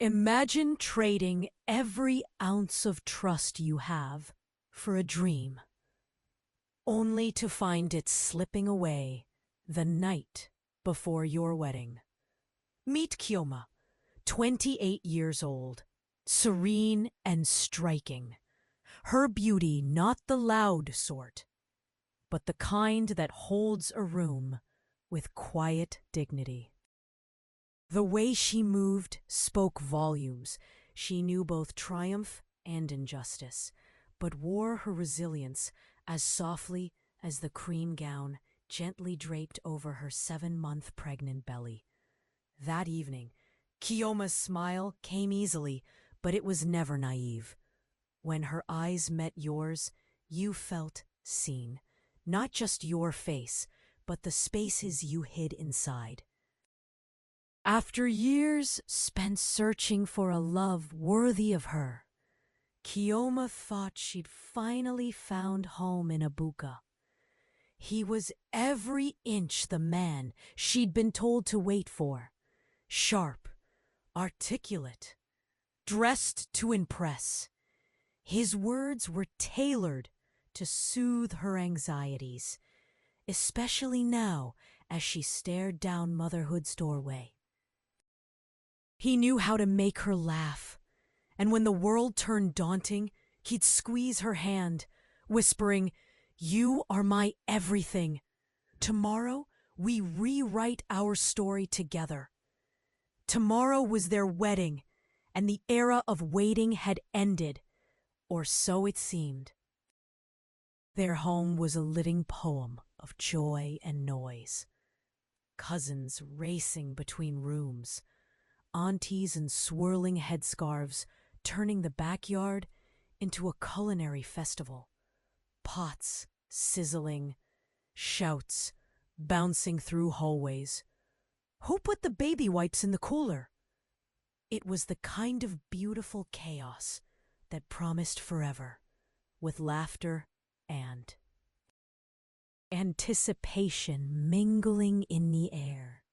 Imagine trading every ounce of trust you have for a dream, only to find it slipping away the night before your wedding. Meet Kyoma, 28 years old, serene and striking. Her beauty not the loud sort, but the kind that holds a room with quiet dignity. The way she moved spoke volumes. She knew both triumph and injustice, but wore her resilience as softly as the cream gown gently draped over her 7-month pregnant belly. That evening, Kyoma's smile came easily, but it was never naive. When her eyes met yours, you felt seen. Not just your face, but the spaces you hid inside. After years spent searching for a love worthy of her, Kyoma thought she'd finally found home in Ibuka. He was every inch the man she'd been told to wait for. Sharp, articulate, dressed to impress. His words were tailored to soothe her anxieties, especially now as she stared down motherhood's doorway. He knew how to make her laugh, and when the world turned daunting, he'd squeeze her hand, whispering, "You are my everything. Tomorrow we rewrite our story together." Tomorrow was their wedding, and the era of waiting had ended, or so it seemed. Their home was a living poem of joy and noise. Cousins racing between rooms, aunties in swirling headscarves turning the backyard into a culinary festival. Pots sizzling, shouts bouncing through hallways. Who put the baby wipes in the cooler? It was the kind of beautiful chaos that promised forever, with laughter and anticipation mingling in the air.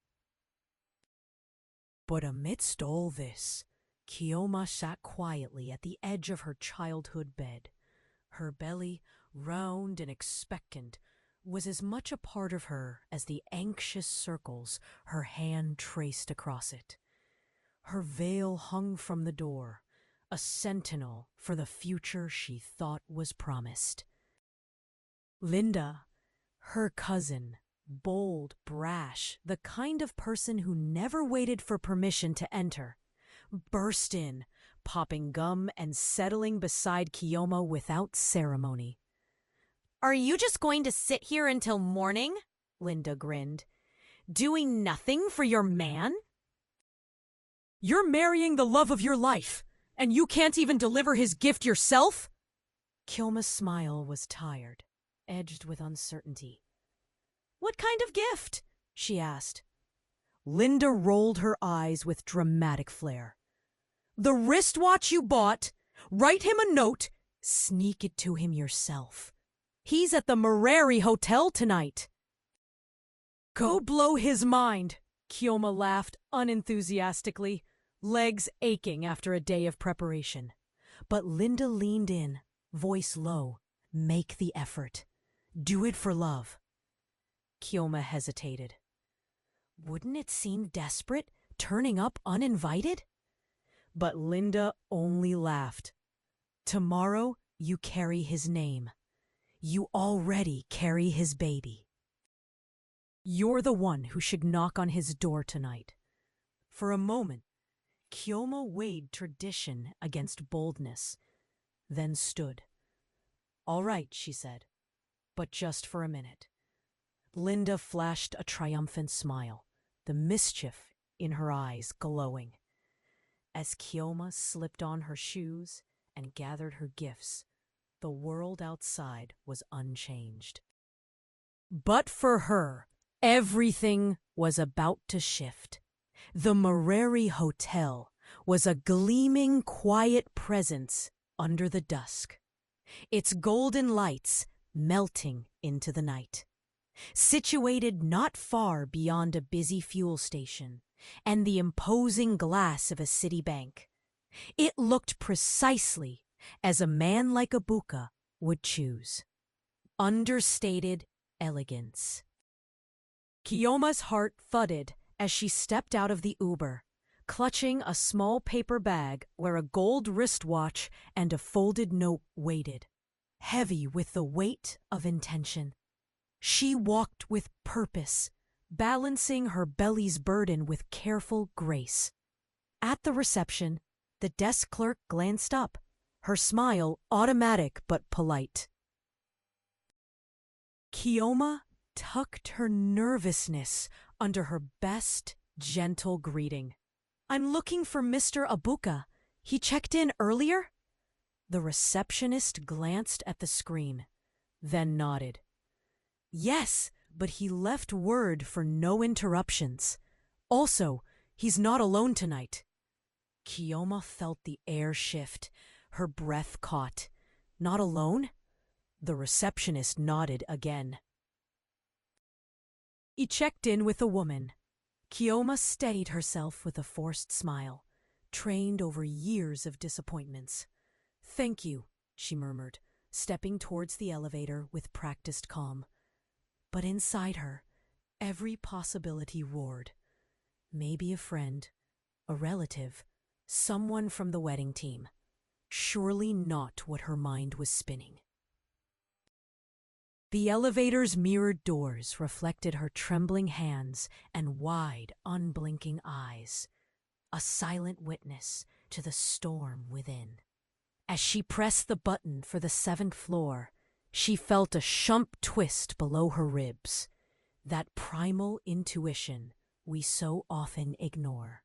But amidst all this, Kyoma sat quietly at the edge of her childhood bed. Her belly, round and expectant, was as much a part of her as the anxious circles her hand traced across it. Her veil hung from the door, a sentinel for the future she thought was promised. Linda, her cousin, bold, brash, the kind of person who never waited for permission to enter, burst in, popping gum and settling beside Kyoma without ceremony. "Are you just going to sit here until morning?" Linda grinned. "Doing nothing for your man?" "You're marrying the love of your life, and you can't even deliver his gift yourself?" Kyoma's smile was tired, edged with uncertainty. "What kind of gift?" she asked. Linda rolled her eyes with dramatic flair. "The wristwatch you bought, write him a note, sneak it to him yourself. He's at the Mareri Hotel tonight." "Go blow his mind," Kyoma laughed unenthusiastically, legs aching after a day of preparation. But Linda leaned in, voice low. "Make the effort. Do it for love." Kyoma hesitated. Wouldn't it seem desperate, turning up uninvited? But Linda only laughed. "Tomorrow you carry his name. You already carry his baby. You're the one who should knock on his door tonight." For a moment, Kyoma weighed tradition against boldness, then stood. "All right," she said, "but just for a minute." Linda flashed a triumphant smile, the mischief in her eyes glowing. As Kyoma slipped on her shoes and gathered her gifts, the world outside was unchanged. But for her, everything was about to shift. The Mareri Hotel was a gleaming, quiet presence under the dusk, its golden lights melting into the night. Situated not far beyond a busy fuel station, and the imposing glass of a city bank. It looked precisely as a man like Abuka would choose. Understated elegance. Kiyoma's heart thudded as she stepped out of the Uber, clutching a small paper bag where a gold wristwatch and a folded note waited, heavy with the weight of intention. She walked with purpose, balancing her belly's burden with careful grace. At the reception, the desk clerk glanced up, her smile automatic but polite. Kiyoma tucked her nervousness under her best, gentle greeting. "I'm looking for Mr. Abuka. He checked in earlier?" The receptionist glanced at the screen, then nodded. "Yes, but he left word for no interruptions. Also, he's not alone tonight." Kiyoma felt the air shift, her breath caught. "Not alone?" The receptionist nodded again. He checked in with a woman. Kiyoma steadied herself with a forced smile, trained over years of disappointments. "Thank you," she murmured, stepping towards the elevator with practiced calm. But inside her, every possibility roared. Maybe a friend, a relative, someone from the wedding team. Surely not what her mind was spinning. The elevator's mirrored doors reflected her trembling hands and wide, unblinking eyes, a silent witness to the storm within. As she pressed the button for the 7th floor, she felt a shump twist below her ribs, that primal intuition we so often ignore.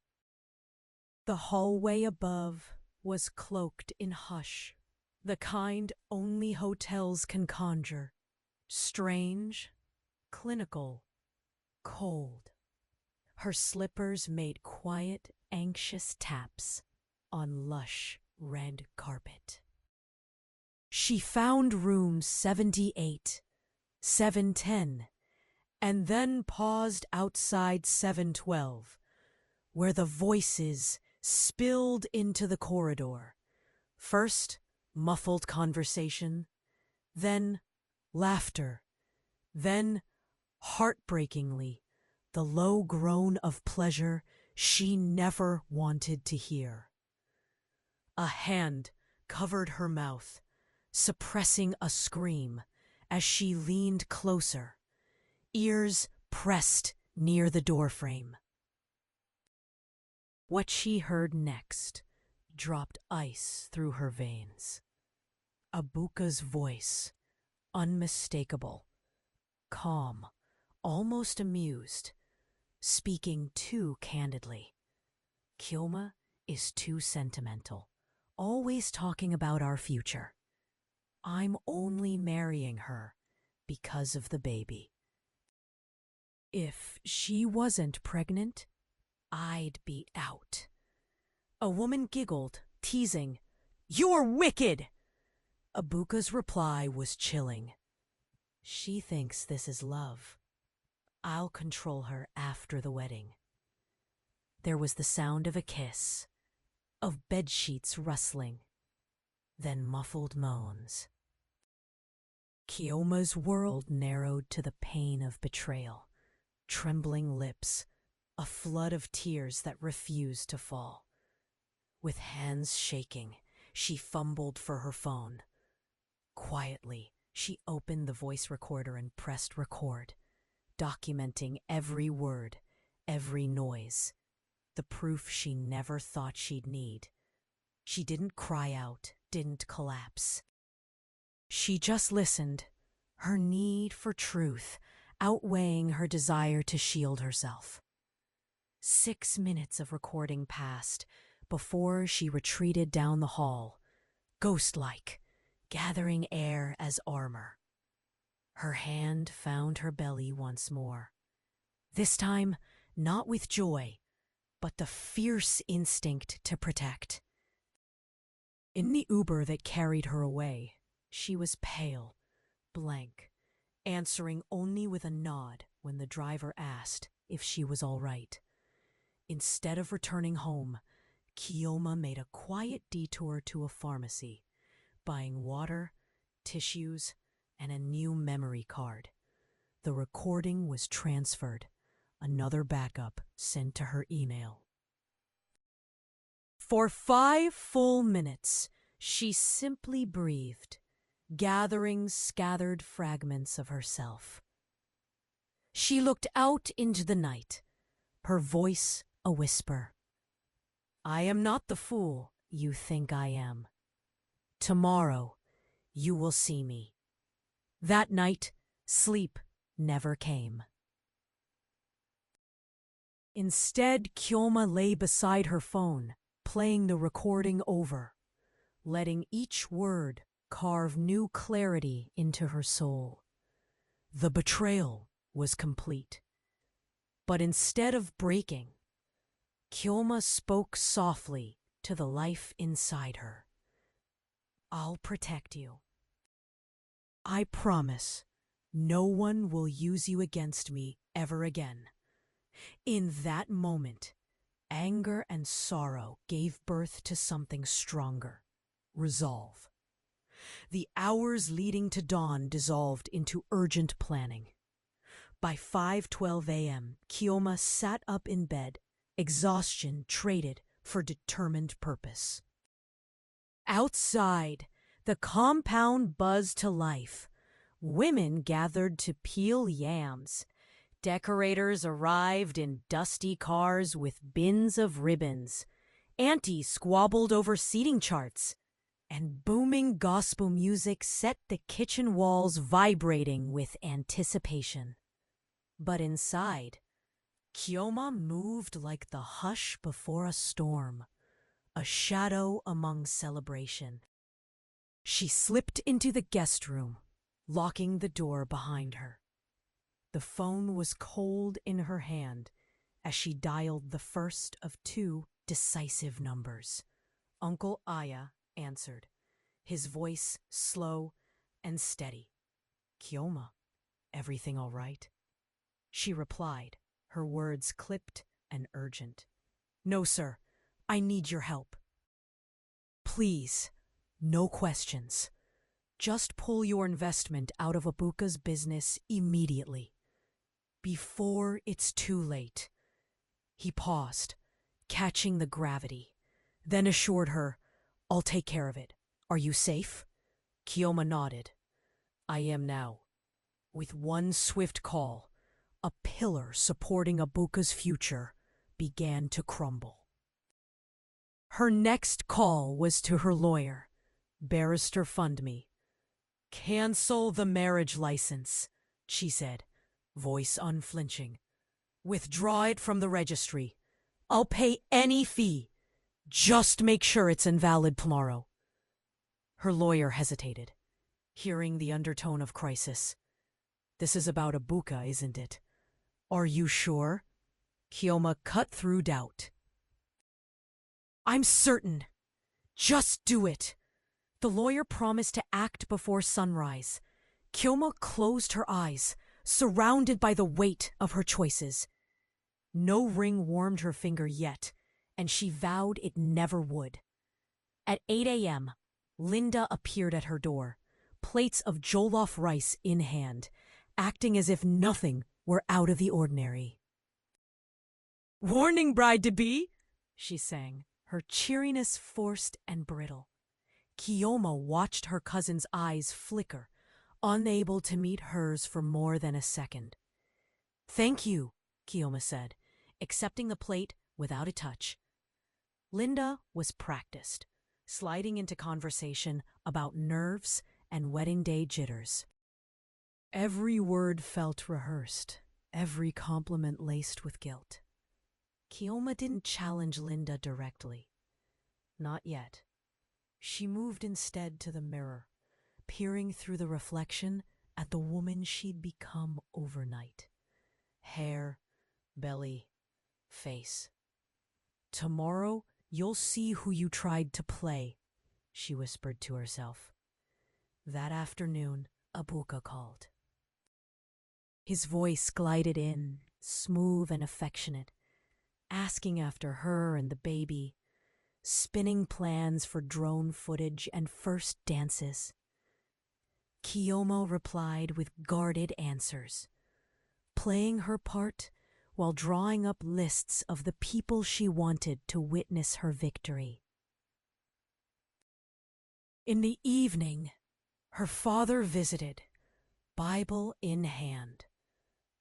The hallway above was cloaked in hush, the kind only hotels can conjure. Strange, clinical, cold. Her slippers made quiet, anxious taps on lush red carpet. She found room 78, 710, and then paused outside 712, where the voices spilled into the corridor. First, muffled conversation, then laughter, then, heartbreakingly, the low groan of pleasure she never wanted to hear. A hand covered her mouth, suppressing a scream as she leaned closer, ears pressed near the doorframe. What she heard next dropped ice through her veins. Abuka's voice, unmistakable, calm, almost amused, speaking too candidly. "Kiyoma is too sentimental, always talking about our future. I'm only marrying her because of the baby. If she wasn't pregnant, I'd be out." A woman giggled, teasing, "You're wicked!" Abuka's reply was chilling. "She thinks this is love. I'll control her after the wedding." There was the sound of a kiss, of bedsheets rustling, then muffled moans. Kiyoma's world narrowed to the pain of betrayal, trembling lips, a flood of tears that refused to fall. With hands shaking, she fumbled for her phone. Quietly, she opened the voice recorder and pressed record, documenting every word, every noise, the proof she never thought she'd need. She didn't cry out, didn't collapse. She just listened, her need for truth outweighing her desire to shield herself. 6 minutes of recording passed before she retreated down the hall, ghost-like, gathering air as armor. Her hand found her belly once more. This time, not with joy, but the fierce instinct to protect. In the Uber that carried her away, she was pale, blank, answering only with a nod when the driver asked if she was all right. Instead of returning home, Kiyoma made a quiet detour to a pharmacy, buying water, tissues, and a new memory card. The recording was transferred, another backup sent to her email. For 5 full minutes, she simply breathed, gathering scattered fragments of herself. She looked out into the night, her voice a whisper. I am not the fool you think I am. Tomorrow, you will see me. That night, sleep never came. Instead, Kyoma lay beside her phone, playing the recording over, letting each word carve new clarity into her soul. The betrayal was complete. But instead of breaking, Kyoma spoke softly to the life inside her. I'll protect you. I promise no one will use you against me ever again. In that moment, anger and sorrow gave birth to something stronger: resolve. The hours leading to dawn dissolved into urgent planning. By 5:12 a.m., Kyoma sat up in bed, exhaustion traded for determined purpose. Outside, the compound buzzed to life. Women gathered to peel yams. Decorators arrived in dusty cars with bins of ribbons. Aunties squabbled over seating charts. And booming gospel music set the kitchen walls vibrating with anticipation. But inside, Kyoma moved like the hush before a storm, a shadow among celebration. She slipped into the guest room, locking the door behind her. The phone was cold in her hand as she dialed the first of 2 decisive numbers. Uncle Aya answered, his voice slow and steady. Kyoma, everything all right? She replied, her words clipped and urgent. No, sir. I need your help. Please, no questions. Just pull your investment out of Abuka's business immediately. Before it's too late. He paused, catching the gravity, then assured her, I'll take care of it. Are you safe? Kyoma nodded. I am now. With one swift call, a pillar supporting Abuka's future began to crumble. Her next call was to her lawyer, Barrister Fund Me. Cancel the marriage license, she said, voice unflinching. Withdraw it from the registry. I'll pay any fee. Just make sure it's invalid tomorrow. Her lawyer hesitated, hearing the undertone of crisis. This is about Abuka, isn't it? Are you sure? Kyoma cut through doubt. I'm certain. Just do it. The lawyer promised to act before sunrise. Kyoma closed her eyes, surrounded by the weight of her choices. No ring warmed her finger yet, and she vowed it never would. At 8 a.m., Linda appeared at her door, plates of jollof rice in hand, acting as if nothing were out of the ordinary. Warning, bride-to-be, she sang, her cheeriness forced and brittle. Kyoma watched her cousin's eyes flicker, unable to meet hers for more than a second. Thank you, Kyoma said, accepting the plate without a touch. Linda was practiced, sliding into conversation about nerves and wedding day jitters. Every word felt rehearsed, every compliment laced with guilt. Kyoma didn't challenge Linda directly. Not yet. She moved instead to the mirror, peering through the reflection at the woman she'd become overnight. Hair, belly, face. Tomorrow you'll see who you tried to play, she whispered to herself. That afternoon, Abuka called. His voice glided in, smooth and affectionate, asking after her and the baby, spinning plans for drone footage and first dances. Kiyomo replied with guarded answers, playing her part while drawing up lists of the people she wanted to witness her victory. In the evening, her father visited, Bible in hand,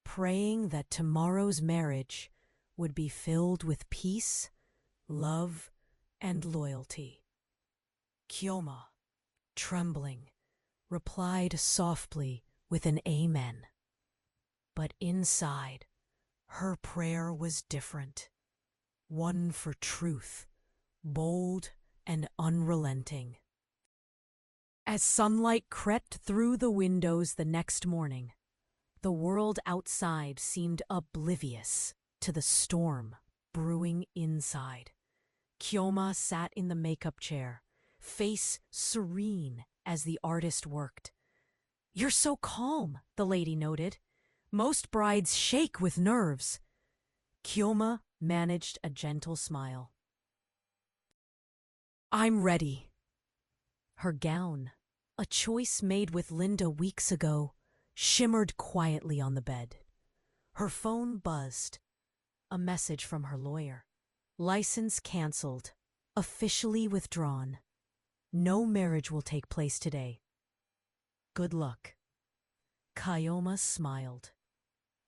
praying that tomorrow's marriage would be filled with peace, love, and loyalty. Kyoma, trembling, replied softly with an amen. But inside, her prayer was different, one for truth, bold and unrelenting. As sunlight crept through the windows the next morning, the world outside seemed oblivious to the storm brewing inside. Kyoma sat in the makeup chair, face serene as the artist worked. "You're so calm," the lady noted. "Most brides shake with nerves." Kyoma managed a gentle smile. "I'm ready." Her gown, a choice made with Linda weeks ago, shimmered quietly on the bed. Her phone buzzed. A message from her lawyer. License canceled. Officially withdrawn. No marriage will take place today. Good luck. Kyoma smiled,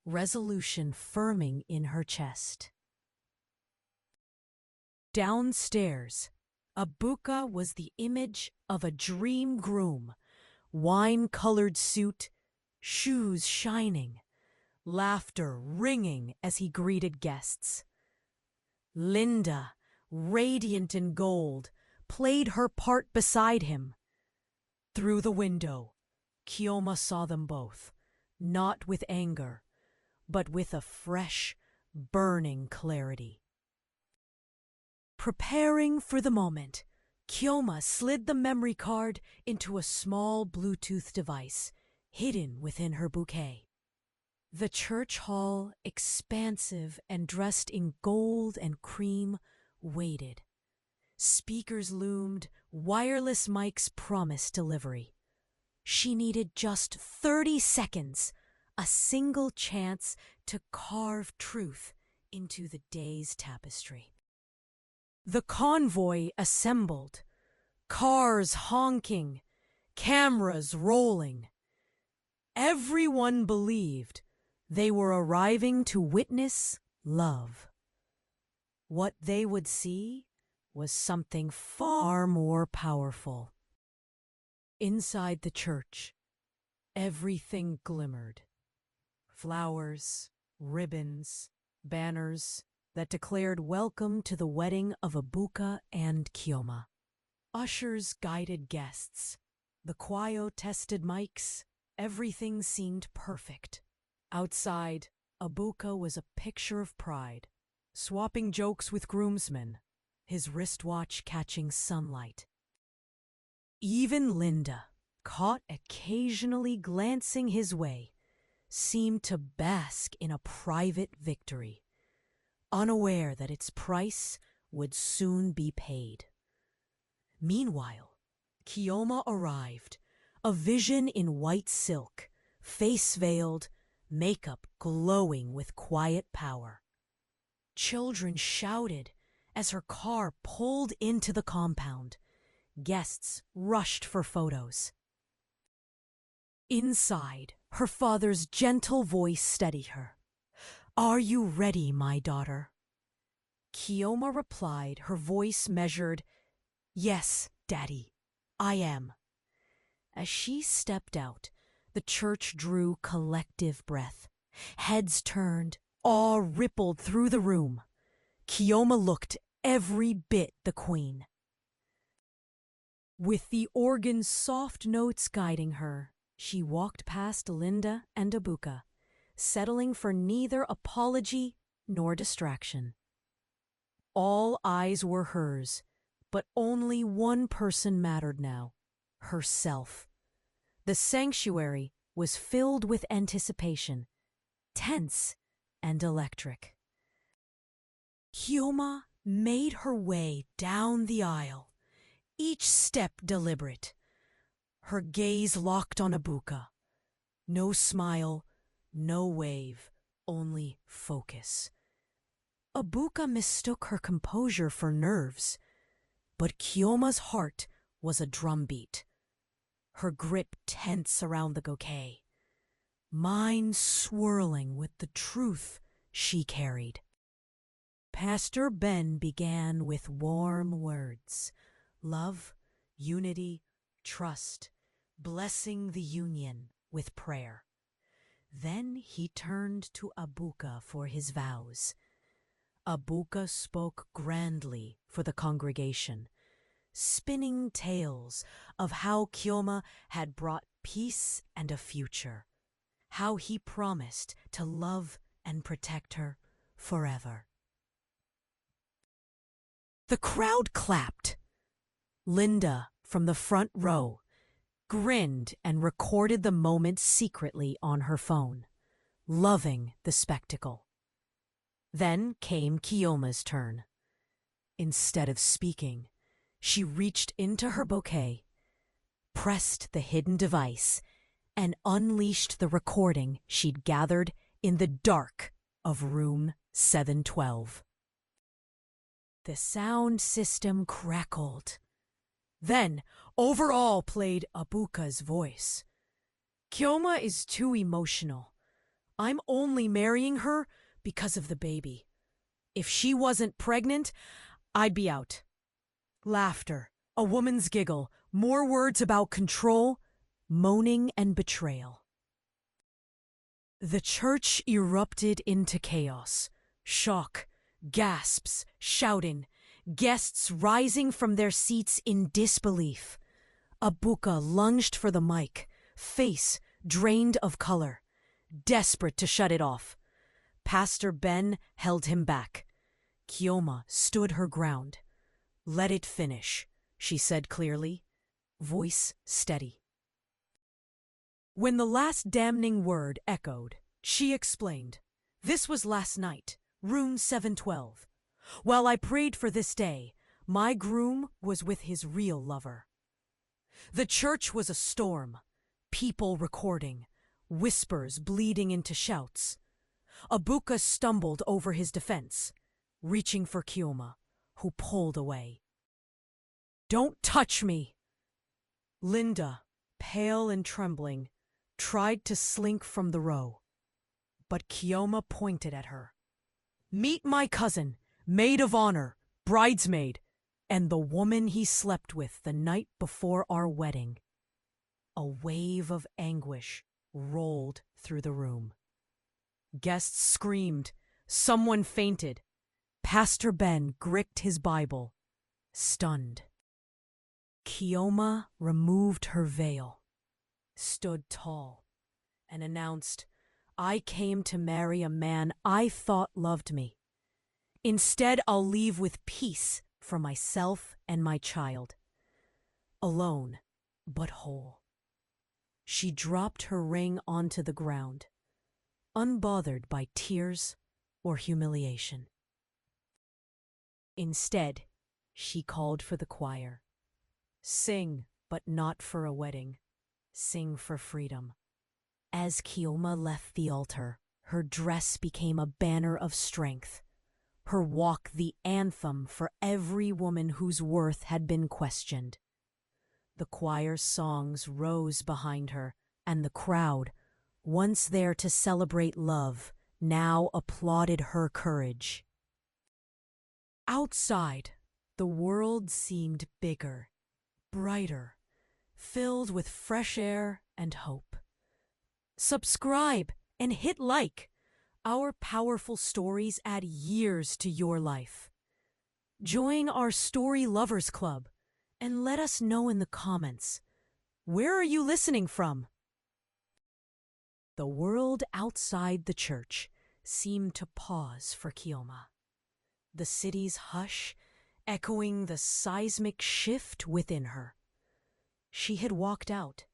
resolution firming in her chest. Downstairs, Abuka was the image of a dream groom, wine-colored suit, shoes shining, laughter ringing as he greeted guests. Linda, radiant in gold, played her part beside him. Through the window, Kyoma saw them both, not with anger, but with a fresh, burning clarity. Preparing for the moment, Kyoma slid the memory card into a small Bluetooth device, hidden within her bouquet. The church hall, expansive and dressed in gold and cream, waited. Speakers loomed, wireless mics promised delivery. She needed just 30 seconds, a single chance to carve truth into the day's tapestry. The convoy assembled, cars honking, cameras rolling. Everyone believed they were arriving to witness love. What they would see was something far more powerful. Inside the church, everything glimmered. Flowers, ribbons, banners that declared welcome to the wedding of Abuka and Kyoma. Ushers guided guests. The choir tested mics. Everything seemed perfect. Outside, Abuka was a picture of pride, swapping jokes with groomsmen, his wristwatch catching sunlight. Even Linda, caught occasionally glancing his way, seemed to bask in a private victory, unaware that its price would soon be paid. Meanwhile, Kyoma arrived, a vision in white silk, face veiled, makeup glowing with quiet power. Children shouted as her car pulled into the compound. Guests rushed for photos. Inside, her father's gentle voice steadied her. "Are you ready, my daughter?" Kyoma replied, her voice measured, "Yes, Daddy, I am." As she stepped out, the church drew collective breath. Heads turned, awe rippled through the room. Kyoma looked every bit the queen. With the organ's soft notes guiding her, she walked past Linda and Abuka, settling for neither apology nor distraction. All eyes were hers, but only one person mattered now, herself. The sanctuary was filled with anticipation, tense and electric. Kioma made her way down the aisle, each step deliberate, her gaze locked on Abuka. No smile, no wave, only focus. Abuka mistook her composure for nerves, but Kioma's heart was a drumbeat, her grip tense around the bouquet, mind swirling with the truth she carried. Pastor Ben began with warm words, love, unity, trust, blessing the union with prayer. Then he turned to Abuka for his vows. Abuka spoke grandly for the congregation, spinning tales of how Kioma had brought peace and a future, how he promised to love and protect her forever. The crowd clapped. Linda, from the front row, grinned and recorded the moment secretly on her phone, loving the spectacle. Then came Kioma's turn. Instead of speaking, she reached into her bouquet, pressed the hidden device, and unleashed the recording she'd gathered in the dark of room 712. The sound system crackled. Then, over all played Abuka's voice. Kioma is too emotional. I'm only marrying her because of the baby. If she wasn't pregnant, I'd be out. Laughter, a woman's giggle, more words about control, moaning and betrayal. The church erupted into chaos, shock, gasps, shouting, guests rising from their seats in disbelief. Abuka lunged for the mic, face drained of color, desperate to shut it off. Pastor Ben held him back. Kioma stood her ground. Let it finish, she said clearly, voice steady. When the last damning word echoed, she explained, "This was last night, room 712. While I prayed for this day, my groom was with his real lover. The church was a storm, people recording, whispers bleeding into shouts. Abuka stumbled over his defense, reaching for Kioma, who pulled away. Don't touch me! Linda, pale and trembling, tried to slink from the row, but Kioma pointed at her. Meet my cousin, maid of honor, bridesmaid, and the woman he slept with the night before our wedding. A wave of anguish rolled through the room. Guests screamed. Someone fainted. Pastor Ben gripped his Bible, stunned. Kioma removed her veil, stood tall, and announced, I came to marry a man I thought loved me. Instead, I'll leave with peace for myself and my child. Alone, but whole. She dropped her ring onto the ground, unbothered by tears or humiliation. Instead, she called for the choir. Sing, but not for a wedding. Sing for freedom. As Kioma left the altar, her dress became a banner of strength, her walk the anthem for every woman whose worth had been questioned. The choir's songs rose behind her, and the crowd, once there to celebrate love, now applauded her courage. Outside, the world seemed bigger, brighter, filled with fresh air and hope. Subscribe and hit like. Our powerful stories add years to your life. Join our Story Lovers Club and let us know in the comments, where are you listening from? The world outside the church seemed to pause for Kioma. The city's hush echoing the seismic shift within her. She had walked out,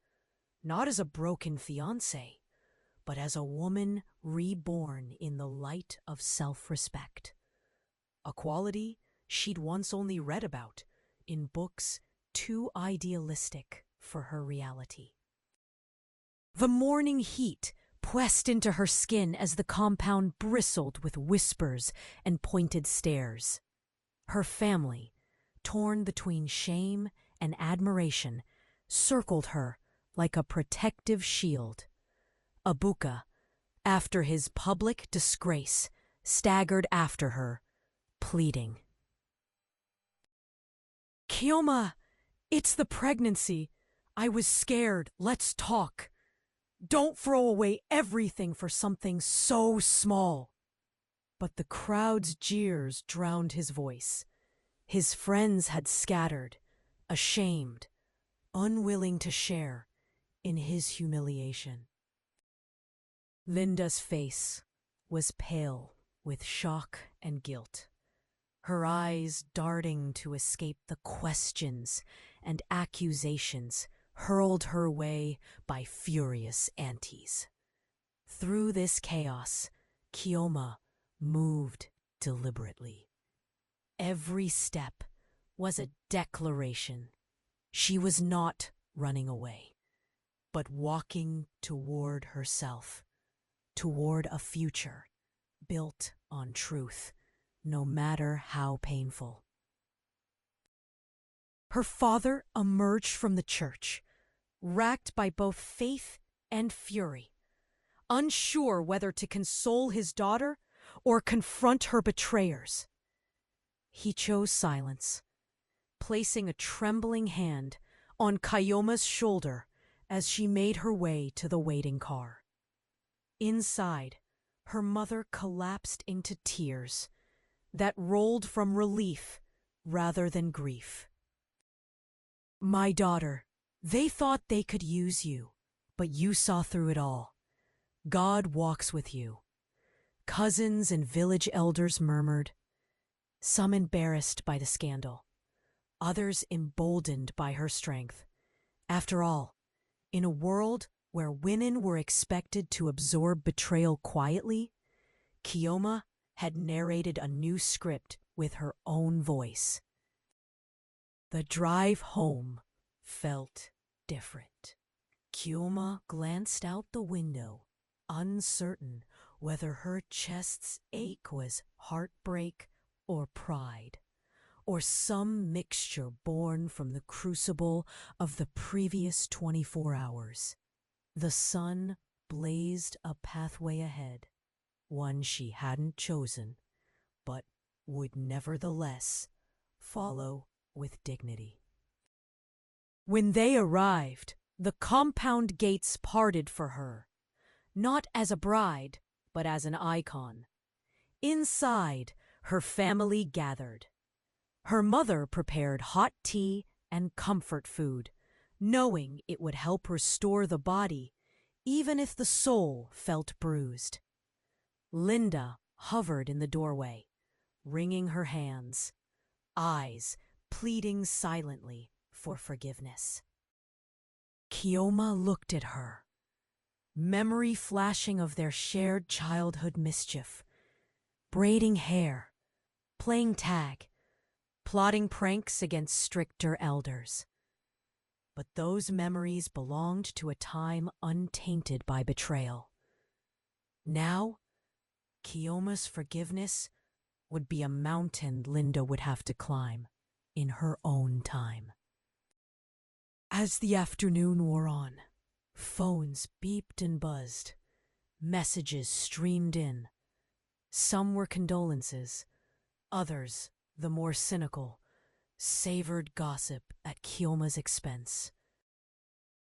not as a broken fiancé, but as a woman reborn in the light of self-respect. a quality she'd once only read about in books too idealistic for her reality. The morning heat pressed into her skin as the compound bristled with whispers and pointed stares. Her family, torn between shame and admiration, circled her like a protective shield. Abuka, after his public disgrace, staggered after her, pleading. "Kioma, it's the pregnancy. I was scared. Let's talk. Don't throw away everything for something so small." But the crowd's jeers drowned his voice. His friends had scattered, ashamed, unwilling to share in his humiliation. Linda's face was pale with shock and guilt, her eyes darting to escape the questions and accusations hurled her way by furious aunties. Through this chaos, Kioma moved deliberately. Every step was a declaration. She was not running away, but walking toward herself, toward a future built on truth, no matter how painful. Her father emerged from the church, racked by both faith and fury, unsure whether to console his daughter or confront her betrayers. He chose silence, placing a trembling hand on Kayoma's shoulder as she made her way to the waiting car. Inside, her mother collapsed into tears that rolled from relief rather than grief. "My daughter, they thought they could use you, but you saw through it all. God walks with you." Cousins and village elders murmured, some embarrassed by the scandal, others emboldened by her strength. After all, in a world where women were expected to absorb betrayal quietly, Kioma had narrated a new script with her own voice. The drive home felt different. Kioma glanced out the window, uncertain whether her chest's ache was heartbreak or pride, or some mixture born from the crucible of the previous 24 hours. The sun blazed a pathway ahead, one she hadn't chosen, but would nevertheless follow with dignity. When they arrived, the compound gates parted for her, not as a bride, but as an icon. Inside, her family gathered. Her mother prepared hot tea and comfort food, knowing it would help restore the body, even if the soul felt bruised. Linda hovered in the doorway, wringing her hands, eyes pleading silently for forgiveness. Kioma looked at her, memory flashing of their shared childhood mischief, braiding hair, playing tag, plotting pranks against stricter elders. But those memories belonged to a time untainted by betrayal. Now, Kioma's forgiveness would be a mountain Linda would have to climb in her own time. As the afternoon wore on, phones beeped and buzzed. Messages streamed in. Some were condolences, others, the more cynical, savored gossip at Kioma's expense.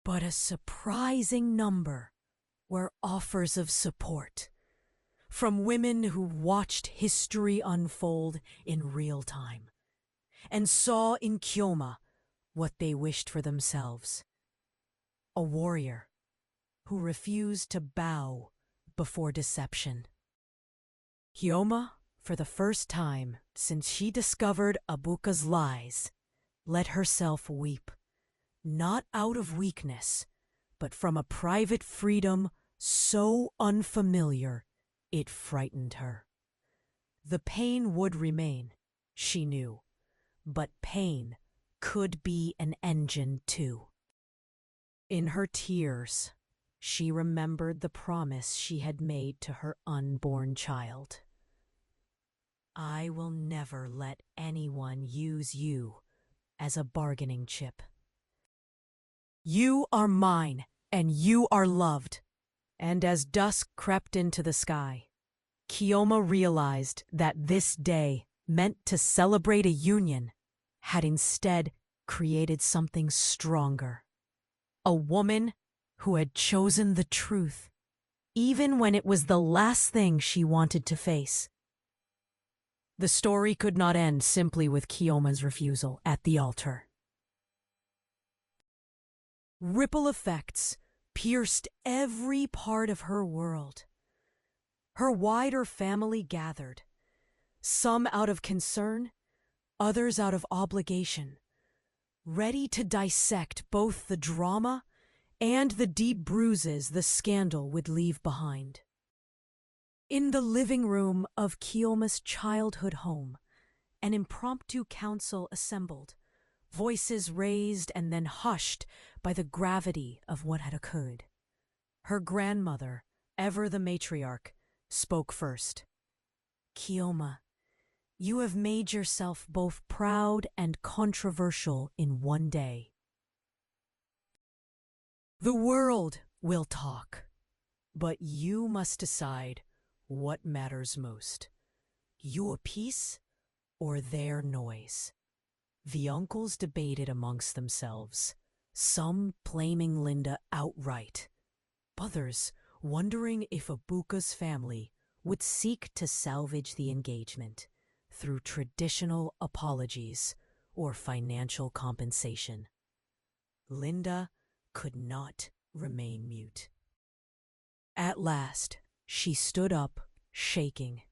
But a surprising number were offers of support from women who watched history unfold in real time and saw in Kioma what they wished for themselves. A warrior who refused to bow before deception. Kioma, for the first time since she discovered Abuka's lies, let herself weep, not out of weakness, but from a private freedom so unfamiliar it frightened her. The pain would remain, she knew, but pain could be an engine too. In her tears, she remembered the promise she had made to her unborn child. I will never let anyone use you as a bargaining chip. You are mine, and you are loved. And as dusk crept into the sky, Kioma realized that this day, meant to celebrate a union, had instead created something stronger. A woman who had chosen the truth, even when it was the last thing she wanted to face. The story could not end simply with Kioma's refusal at the altar. Ripple effects pierced every part of her world. Her wider family gathered, some out of concern, others out of obligation, ready to dissect both the drama and the deep bruises the scandal would leave behind. In the living room of Kioma's childhood home, an impromptu council assembled, voices raised and then hushed by the gravity of what had occurred. Her grandmother, ever the matriarch, spoke first. Kioma, you have made yourself both proud and controversial in one day. The world will talk, but you must decide what matters most, your peace or their noise. The uncles debated amongst themselves, some blaming Linda outright, others wondering if Abuka's family would seek to salvage the engagement through traditional apologies or financial compensation. Linda could not remain mute. At last, she stood up, shaking.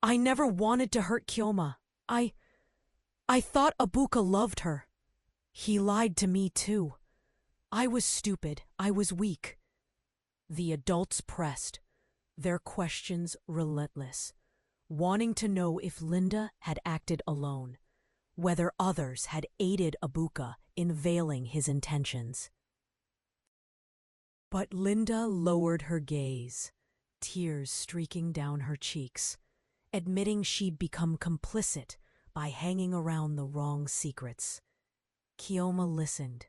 I never wanted to hurt Kioma. I thought Abuka loved her. He lied to me too. I was stupid. I was weak. The adults pressed, their questions relentless, wanting to know if Linda had acted alone, whether others had aided Abuka in veiling his intentions. But Linda lowered her gaze, tears streaking down her cheeks, admitting she'd become complicit by hanging around the wrong secrets. Kioma listened,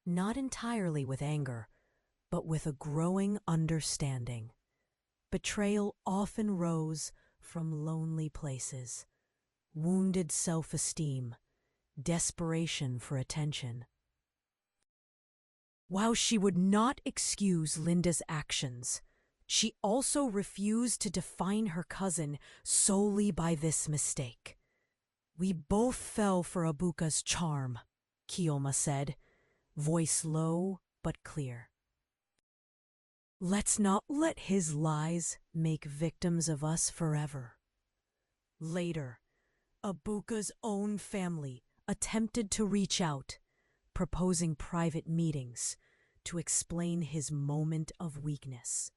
not entirely with anger, but with a growing understanding. Betrayal often rose from lonely places, wounded self-esteem, desperation for attention. While she would not excuse Linda's actions, she also refused to define her cousin solely by this mistake. We both fell for Abuka's charm, Kioma said, voice low but clear. Let's not let his lies make victims of us forever. Later, Abuka's own family attempted to reach out, proposing private meetings to explain his moment of weakness.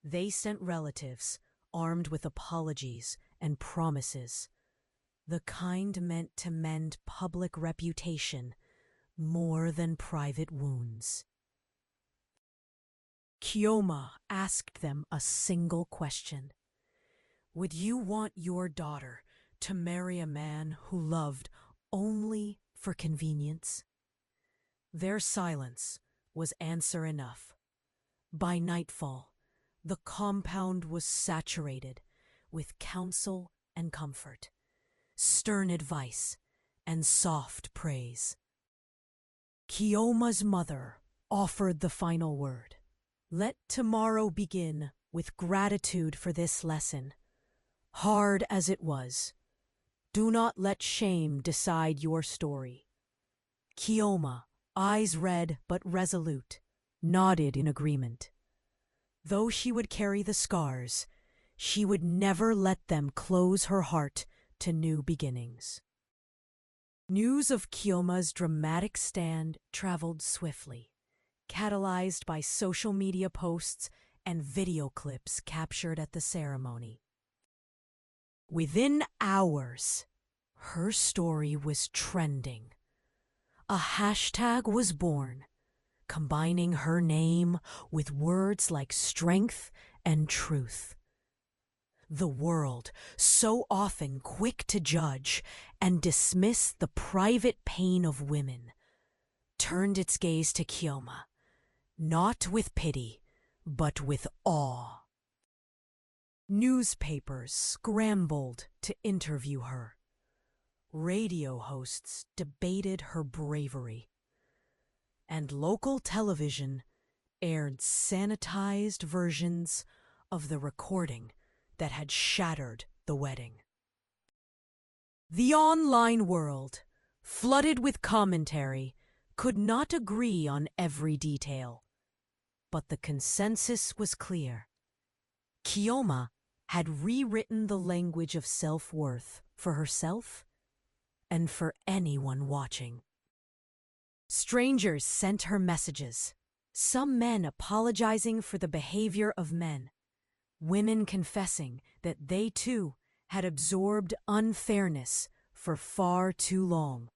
They sent relatives armed with apologies and promises, the kind meant to mend public reputation more than private wounds. Kioma asked them a single question. Would you want your daughter to marry a man who loved only for convenience? Their silence was answer enough. By nightfall, the compound was saturated with counsel and comfort, stern advice and soft praise. Kioma's mother offered the final word. Let tomorrow begin with gratitude for this lesson. Hard as it was, do not let shame decide your story. Kioma, eyes red but resolute, nodded in agreement. Though she would carry the scars, she would never let them close her heart to new beginnings. News of Kioma's dramatic stand traveled swiftly, catalyzed by social media posts and video clips captured at the ceremony. Within hours, her story was trending. A hashtag was born, combining her name with words like strength and truth. The world, so often quick to judge and dismiss the private pain of women, turned its gaze to Kioma, not with pity, but with awe. Newspapers scrambled to interview her. Radio hosts debated her bravery. And local television aired sanitized versions of the recording that had shattered the wedding. The online world, flooded with commentary, could not agree on every detail. But the consensus was clear. Kioma had rewritten the language of self-worth for herself and for anyone watching. Strangers sent her messages, some men apologizing for the behavior of men, women confessing that they too had absorbed unfairness for far too long.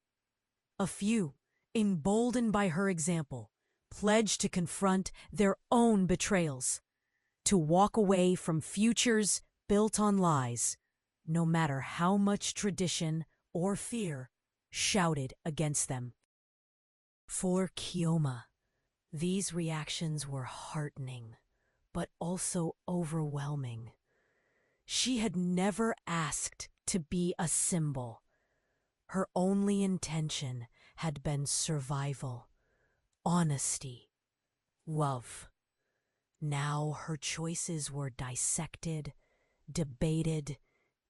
A few, emboldened by her example, pledged to confront their own betrayals, to walk away from futures built on lies, no matter how much tradition or fear shouted against them. For Kioma, these reactions were heartening, but also overwhelming. She had never asked to be a symbol. Her only intention had been survival, honesty, love. Now her choices were dissected, debated,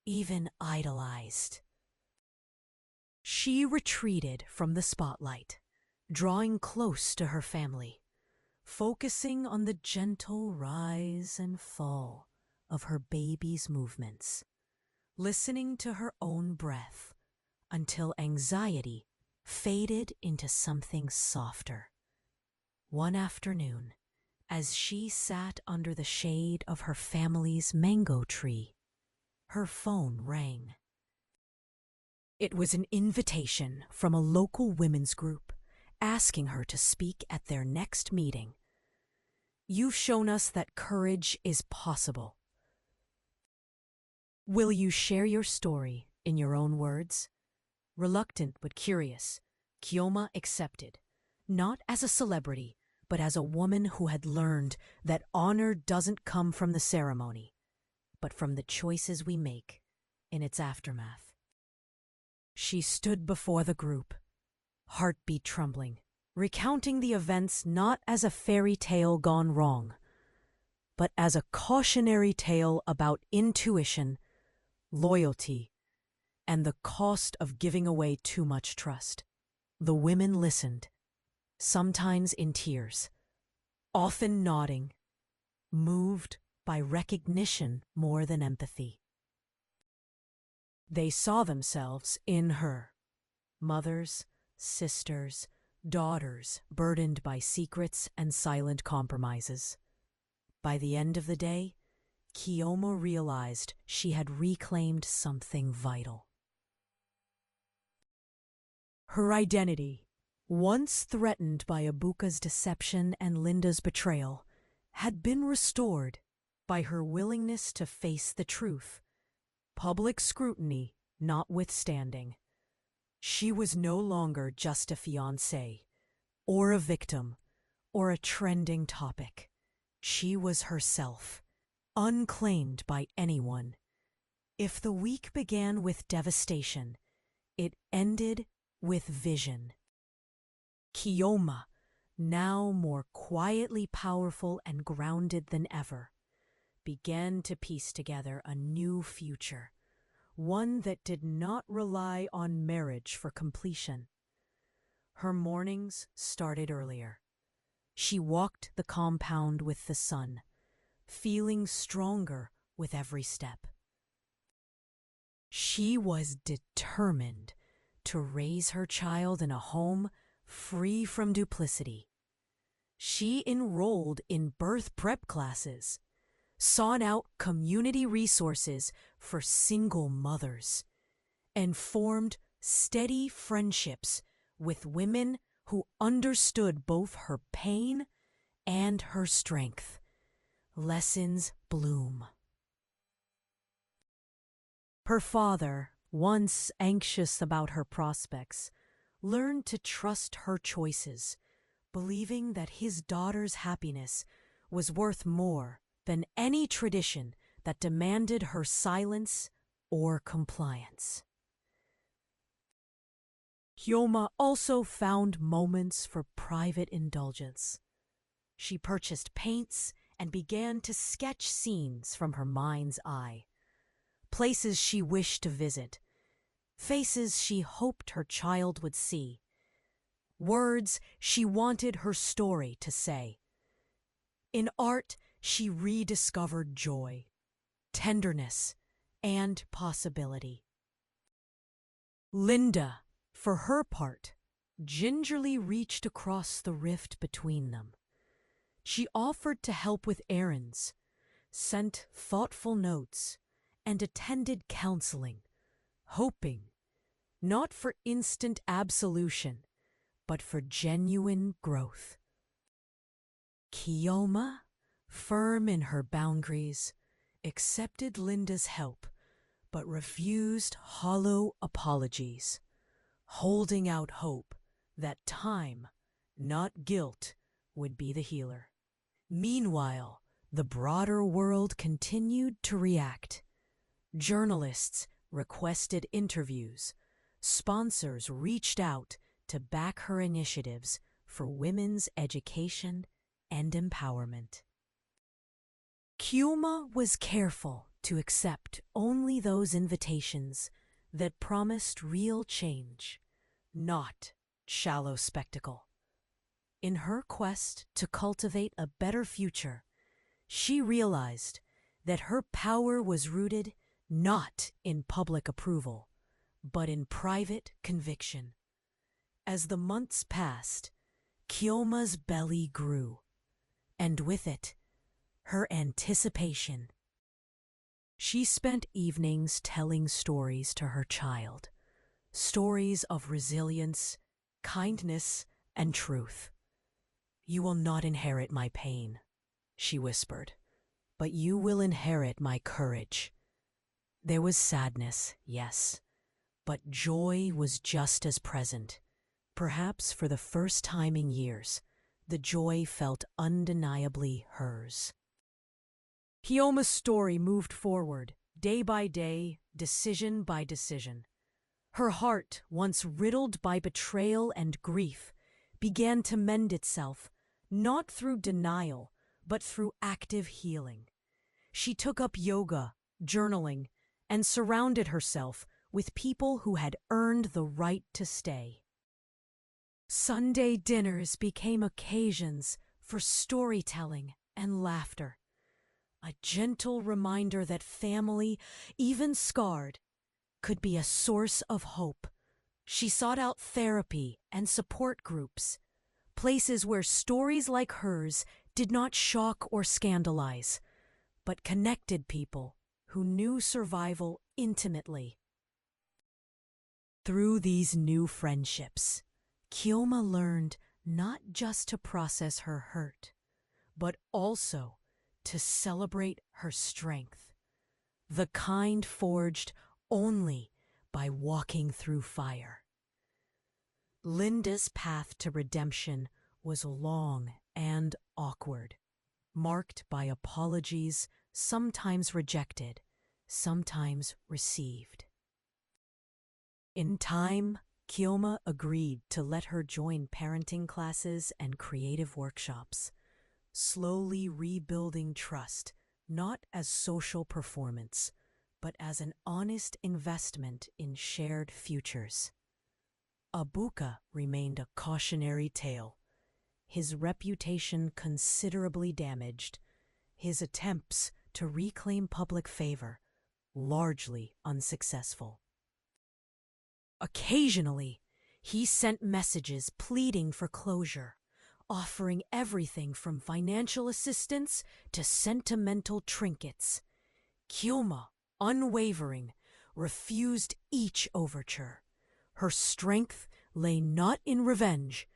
even idolized. She retreated from the spotlight, drawing close to her family, focusing on the gentle rise and fall of her baby's movements, listening to her own breath until anxiety faded into something softer. One afternoon, as she sat under the shade of her family's mango tree, her phone rang. It was an invitation from a local women's group asking her to speak at their next meeting. "You've shown us that courage is possible. Will you share your story in your own words?" Reluctant but curious, Kioma accepted, not as a celebrity, but as a woman who had learned that honor doesn't come from the ceremony, but from the choices we make in its aftermath. She stood before the group, heartbeat trembling, recounting the events not as a fairy tale gone wrong, but as a cautionary tale about intuition, loyalty, and the cost of giving away too much trust. The women listened, sometimes in tears, often nodding, moved by recognition more than empathy. They saw themselves in her, mothers, sisters, daughters burdened by secrets and silent compromises. By the end of the day, Kioma realized she had reclaimed something vital. Her identity, once threatened by Ibuka's deception and Linda's betrayal, had been restored by her willingness to face the truth, public scrutiny notwithstanding. She was no longer just a fiancée, or a victim, or a trending topic. She was herself, unclaimed by anyone. If the week began with devastation, it ended with vision. Kioma, now more quietly powerful and grounded than ever, began to piece together a new future, one that did not rely on marriage for completion. Her mornings started earlier. She walked the compound with the sun, feeling stronger with every step. She was determined to raise her child in a home free from duplicity. She enrolled in birth prep classes, sought out community resources for single mothers, and formed steady friendships with women who understood both her pain and her strength. Lessons bloom. Her father, once anxious about her prospects, learned to trust her choices, believing that his daughter's happiness was worth more than any tradition that demanded her silence or compliance. Hyoma also found moments for private indulgence. She purchased paints and began to sketch scenes from her mind's eye. Places she wished to visit, faces she hoped her child would see, words she wanted her story to say. In art, she rediscovered joy, tenderness, and possibility. Linda, for her part, gingerly reached across the rift between them. She offered to help with errands, sent thoughtful notes, and attended counseling, hoping not for instant absolution, but for genuine growth. Hyoma, firm in her boundaries, accepted Linda's help, but refused hollow apologies, holding out hope that time, not guilt, would be the healer. Meanwhile, the broader world continued to react. Journalists requested interviews. Sponsors reached out to back her initiatives for women's education and empowerment. Hyoma was careful to accept only those invitations that promised real change, not shallow spectacle. In her quest to cultivate a better future, she realized that her power was rooted not in public approval, but in private conviction. As the months passed, Hyoma's belly grew, and with it, her anticipation. She spent evenings telling stories to her child, stories of resilience, kindness, and truth. "You will not inherit my pain," she whispered, "but you will inherit my courage." There was sadness, yes, but joy was just as present. Perhaps for the first time in years, the joy felt undeniably hers. Hyoma's story moved forward, day by day, decision by decision. Her heart, once riddled by betrayal and grief, began to mend itself, not through denial, but through active healing. She took up yoga, journaling, and surrounded herself with people who had earned the right to stay. Sunday dinners became occasions for storytelling and laughter, a gentle reminder that family, even scarred, could be a source of hope. She sought out therapy and support groups, places where stories like hers did not shock or scandalize, but connected people who knew survival intimately. Through these new friendships, Hyoma learned not just to process her hurt, but also to celebrate her strength, the kind forged only by walking through fire. Linda's path to redemption was long and awkward, marked by apologies, sometimes rejected, sometimes received. In time, Hyoma agreed to let her join parenting classes and creative workshops, slowly rebuilding trust, not as social performance, but as an honest investment in shared futures. Abuka remained a cautionary tale, his reputation considerably damaged, his attempts to reclaim public favor largely unsuccessful. Occasionally, he sent messages pleading for closure, offering everything from financial assistance to sentimental trinkets. Kyoma, unwavering, refused each overture. Her strength lay not in revenge,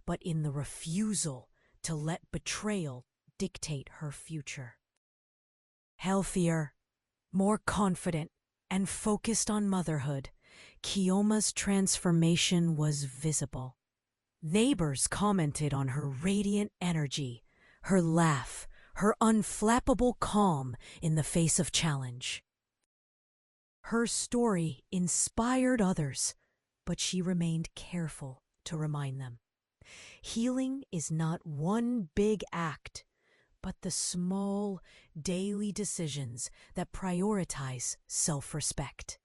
but in the refusal to let betrayal dictate her future. Healthier, more confident, and focused on motherhood, Kyoma's transformation was visible. Neighbors commented on her radiant energy, her laugh, her unflappable calm in the face of challenge. Her story inspired others, but she remained careful to remind them. Healing is not one big act, but the small, daily decisions that prioritize self-respect.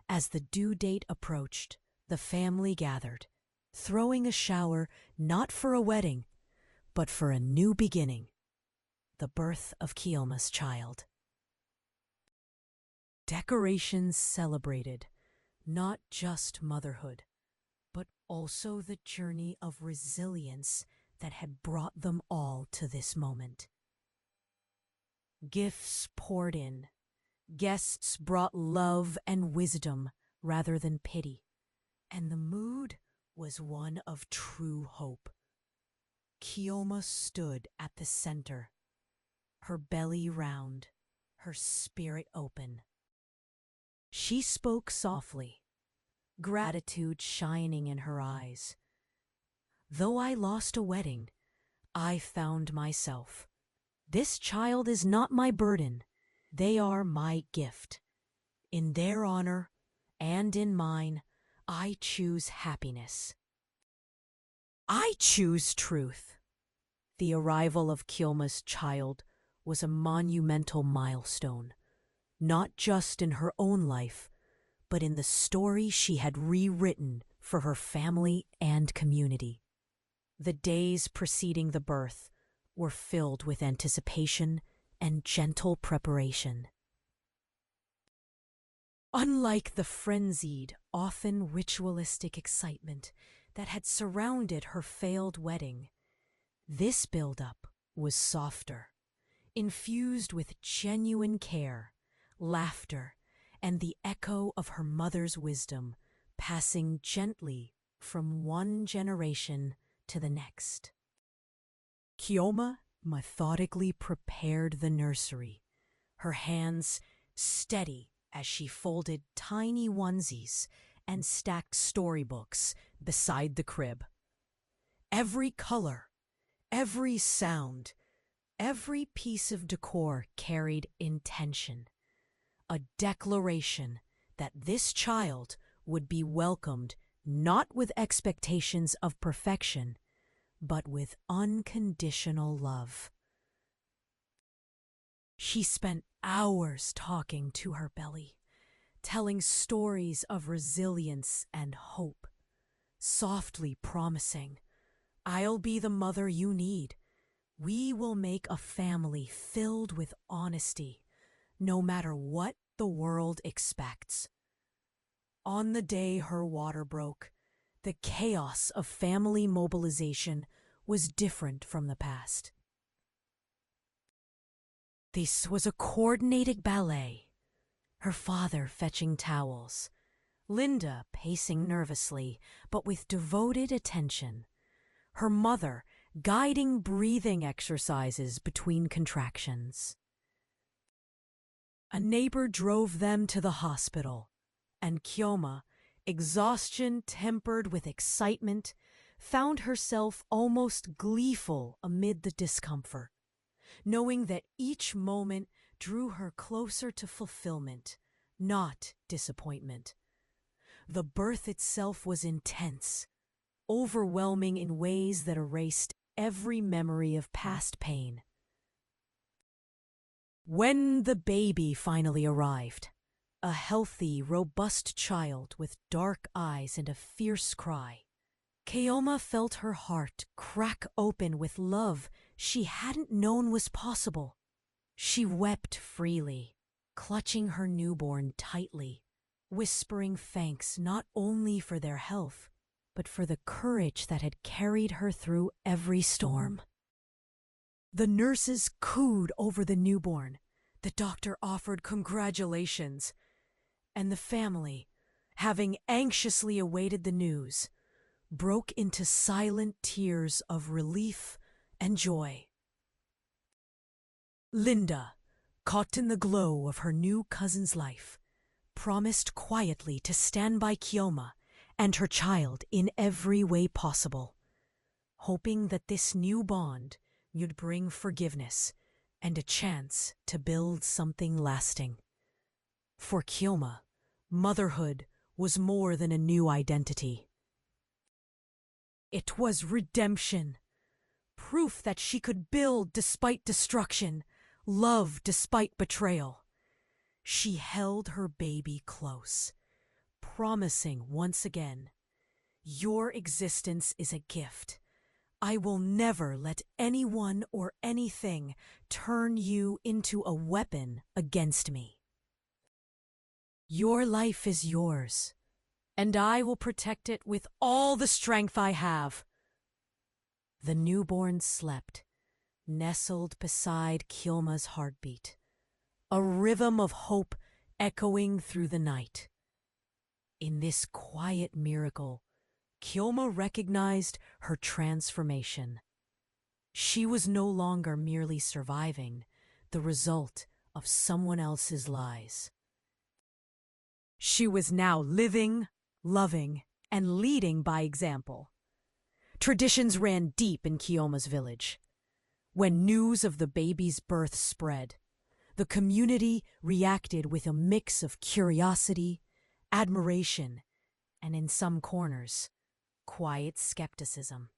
As the due date approached, the family gathered, throwing a shower not for a wedding, but for a new beginning, the birth of Kyoma's child. Decorations celebrated not just motherhood, but also the journey of resilience that had brought them all to this moment. Gifts poured in. Guests brought love and wisdom rather than pity, and the mood was one of true hope. Kyoma stood at the center, her belly round, her spirit open. She spoke softly, gratitude shining in her eyes. Though I lost a wedding, I found myself. This child is not my burden. They are my gift. In their honor and in mine, I choose happiness. I choose truth. The arrival of Kyoma's child was a monumental milestone, not just in her own life, but in the story she had rewritten for her family and community. The days preceding the birth were filled with anticipation and gentle preparation. Unlike the frenzied, often ritualistic excitement that had surrounded her failed wedding, this build-up was softer, infused with genuine care, laughter, and the echo of her mother's wisdom passing gently from one generation to the next. Kyoma methodically prepared the nursery, her hands steady as she folded tiny onesies and stacked storybooks beside the crib. Every color, every sound, every piece of decor carried intention, a declaration that this child would be welcomed not with expectations of perfection, but with unconditional love. She spent hours talking to her belly, telling stories of resilience and hope, softly promising, "I'll be the mother you need. We will make a family filled with honesty, no matter what the world expects." On the day her water broke, the chaos of family mobilization was different from the past. This was a coordinated ballet, her father fetching towels, Linda pacing nervously but with devoted attention, her mother guiding breathing exercises between contractions. A neighbor drove them to the hospital, and Kyoma, exhaustion tempered with excitement, found herself almost gleeful amid the discomfort, knowing that each moment drew her closer to fulfillment, not disappointment. The birth itself was intense, overwhelming in ways that erased every memory of past pain. When the baby finally arrived, a healthy, robust child with dark eyes and a fierce cry, Kyoma felt her heart crack open with love she hadn't known was possible. She wept freely, clutching her newborn tightly, whispering thanks not only for their health, but for the courage that had carried her through every storm. The nurses cooed over the newborn. The doctor offered congratulations. And the family, having anxiously awaited the news, broke into silent tears of relief and joy. Linda, caught in the glow of her new cousin's life, promised quietly to stand by Kioma and her child in every way possible, hoping that this new bond would bring forgiveness and a chance to build something lasting. For Kioma, motherhood was more than a new identity. It was redemption, proof that she could build despite destruction, love despite betrayal. She held her baby close, promising once again, "Your existence is a gift. I will never let anyone or anything turn you into a weapon against me. Your life is yours, and I will protect it with all the strength I have." The newborn slept, nestled beside Kioma's heartbeat, a rhythm of hope echoing through the night. In this quiet miracle, Kioma recognized her transformation. She was no longer merely surviving, the result of someone else's lies. She was now living, loving, and leading by example. Traditions ran deep in Kioma's village. When news of the baby's birth spread, the community reacted with a mix of curiosity, admiration, and in some corners, quiet skepticism.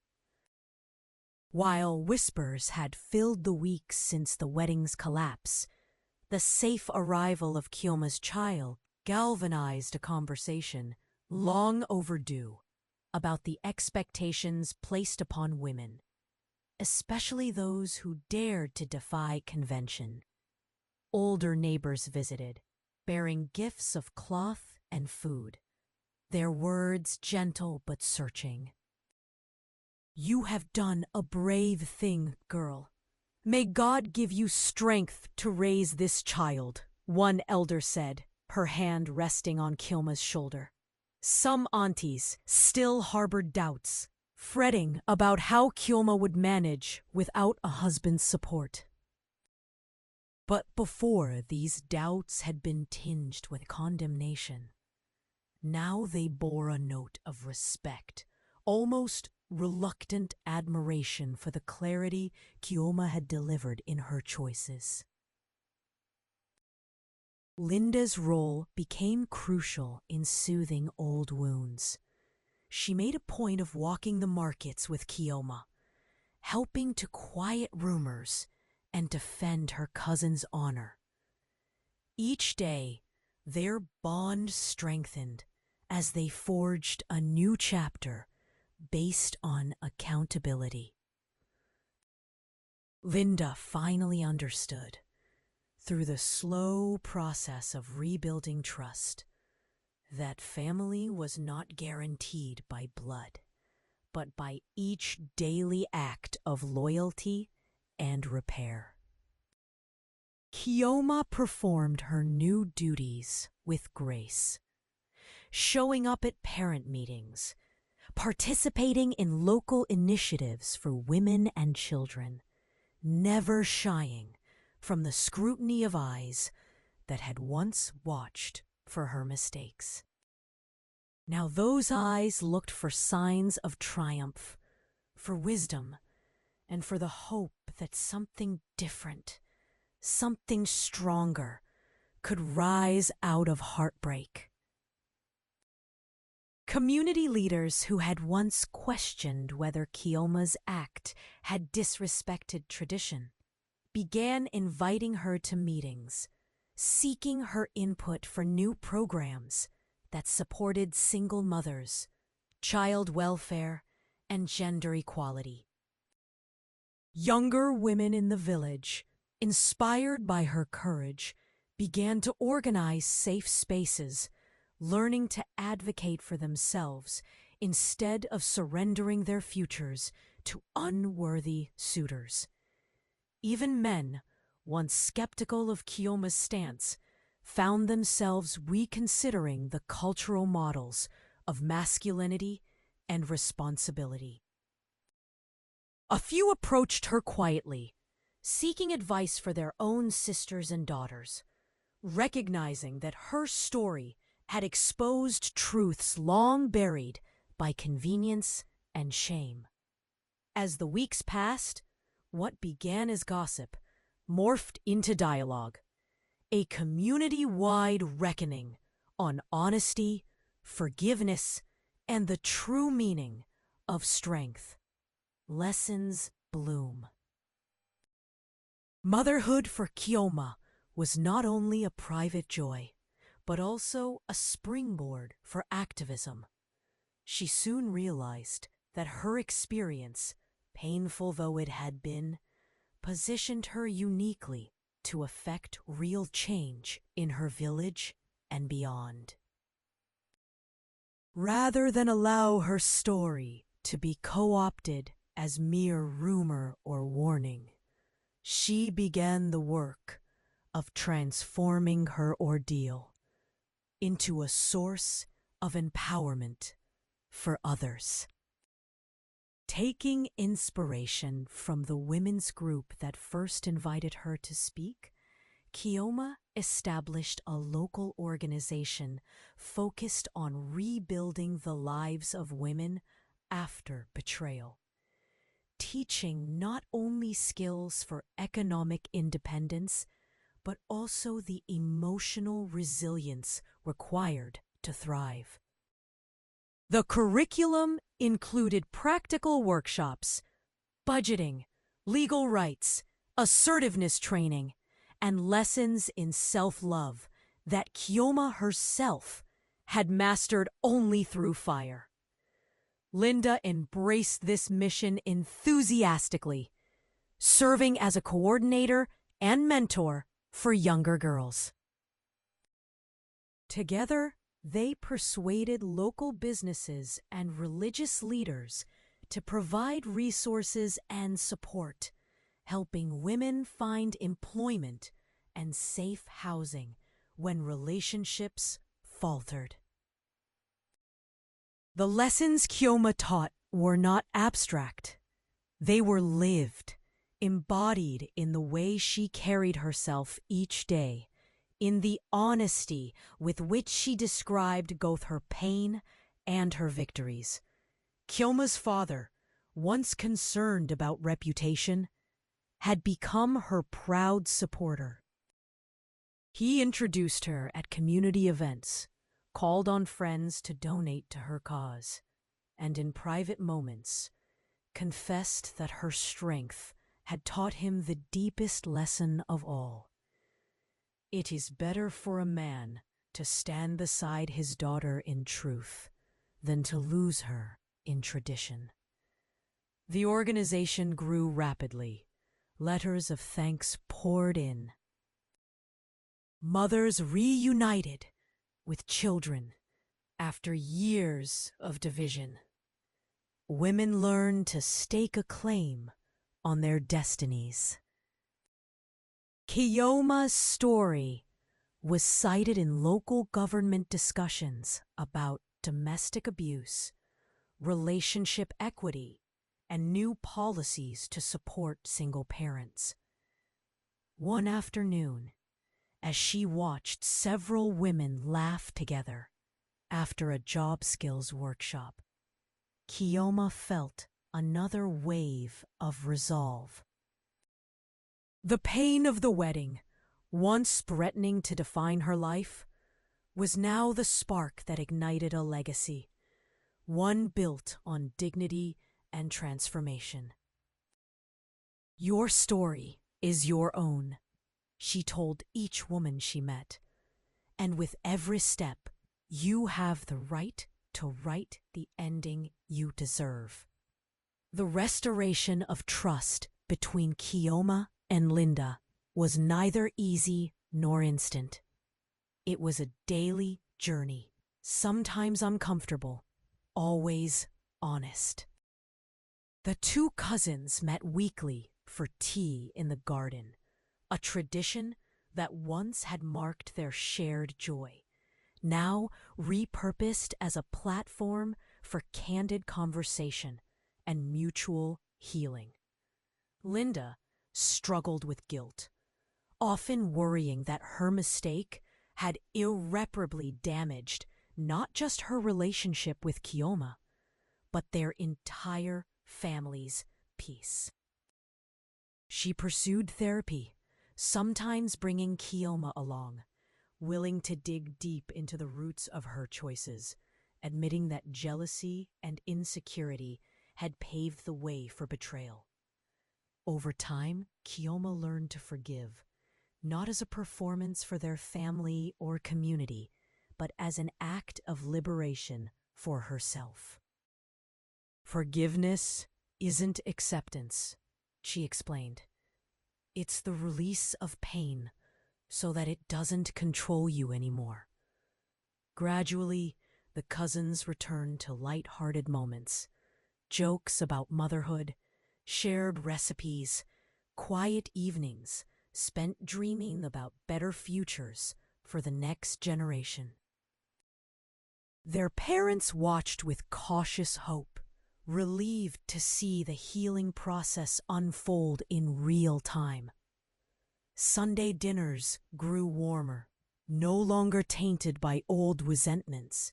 While whispers had filled the weeks since the wedding's collapse, the safe arrival of Kioma's child galvanized a conversation long overdue about the expectations placed upon women, especially those who dared to defy convention. Older neighbors visited, bearing gifts of cloth and food, their words gentle but searching. "You have done a brave thing, girl. May God give you strength to raise this child," one elder said, her hand resting on Kioma's shoulder. Some aunties still harbored doubts, fretting about how Kioma would manage without a husband's support. But before these doubts had been tinged with condemnation, now they bore a note of respect, almost reluctant admiration for the clarity Kioma had delivered in her choices. Linda's role became crucial in soothing old wounds. She made a point of walking the markets with Kioma, helping to quiet rumors and defend her cousin's honor. Each day, their bond strengthened as they forged a new chapter based on accountability. Linda finally understood, through the slow process of rebuilding trust, that family was not guaranteed by blood, but by each daily act of loyalty and repair. Kioma performed her new duties with grace, showing up at parent meetings, participating in local initiatives for women and children, never shying from the scrutiny of eyes that had once watched for her mistakes. Now those eyes looked for signs of triumph, for wisdom, and for the hope that something different, something stronger, could rise out of heartbreak. Community leaders who had once questioned whether Kioma's act had disrespected tradition began inviting her to meetings, seeking her input for new programs that supported single mothers, child welfare, and gender equality. Younger women in the village, inspired by her courage, began to organize safe spaces, learning to advocate for themselves instead of surrendering their futures to unworthy suitors. Even men, once skeptical of Kiyoma's stance, found themselves reconsidering the cultural models of masculinity and responsibility. A few approached her quietly, seeking advice for their own sisters and daughters, recognizing that her story had exposed truths long buried by convenience and shame. As the weeks passed, what began as gossip morphed into dialogue, a community-wide reckoning on honesty, forgiveness, and the true meaning of strength. Lessons bloom. Motherhood for Kiyoma was not only a private joy, but also a springboard for activism. She soon realized that her experience, painful though it had been, positioned her uniquely to effect real change in her village and beyond. Rather than allow her story to be co-opted as mere rumor or warning, she began the work of transforming her ordeal into a source of empowerment for others. Taking inspiration from the women's group that first invited her to speak, Kiyoma established a local organization focused on rebuilding the lives of women after betrayal, teaching not only skills for economic independence, but also the emotional resilience required to thrive. The curriculum included practical workshops, budgeting, legal rights, assertiveness training, and lessons in self-love that Kiyoma herself had mastered only through fire. Linda embraced this mission enthusiastically, serving as a coordinator and mentor for younger girls. Together, they persuaded local businesses and religious leaders to provide resources and support, helping women find employment and safe housing when relationships faltered. The lessons Kiyoma taught were not abstract. They were lived, embodied in the way she carried herself each day, in the honesty with which she described both her pain and her victories. Kiyoma's father, once concerned about reputation, had become her proud supporter. He introduced her at community events, called on friends to donate to her cause, and in private moments, confessed that her strength had taught him the deepest lesson of all. It is better for a man to stand beside his daughter in truth than to lose her in tradition. The organization grew rapidly. Letters of thanks poured in. Mothers reunited with children after years of division. Women learned to stake a claim on their destinies. Kiyoma's story was cited in local government discussions about domestic abuse, relationship equity, and new policies to support single parents. One afternoon, as she watched several women laugh together after a job skills workshop, Kiyoma felt another wave of resolve. The pain of the wedding, once threatening to define her life, was now the spark that ignited a legacy, one built on dignity and transformation. Your story is your own, she told each woman she met, and with every step, you have the right to write the ending you deserve. The restoration of trust between Kiyoma and Linda was neither easy nor instant. It was a daily journey, sometimes uncomfortable, always honest. The two cousins met weekly for tea in the garden, a tradition that once had marked their shared joy, now repurposed as a platform for candid conversation and mutual healing. Linda struggled with guilt, often worrying that her mistake had irreparably damaged not just her relationship with Kioma, but their entire family's peace. She pursued therapy, sometimes bringing Kioma along, willing to dig deep into the roots of her choices, admitting that jealousy and insecurity had paved the way for betrayal. Over time, Kioma learned to forgive, not as a performance for their family or community, but as an act of liberation for herself. Forgiveness isn't acceptance, she explained. It's the release of pain so that it doesn't control you anymore. Gradually, the cousins returned to light-hearted moments, jokes about motherhood, shared recipes, quiet evenings spent dreaming about better futures for the next generation. Their parents watched with cautious hope, relieved to see the healing process unfold in real time. Sunday dinners grew warmer, no longer tainted by old resentments,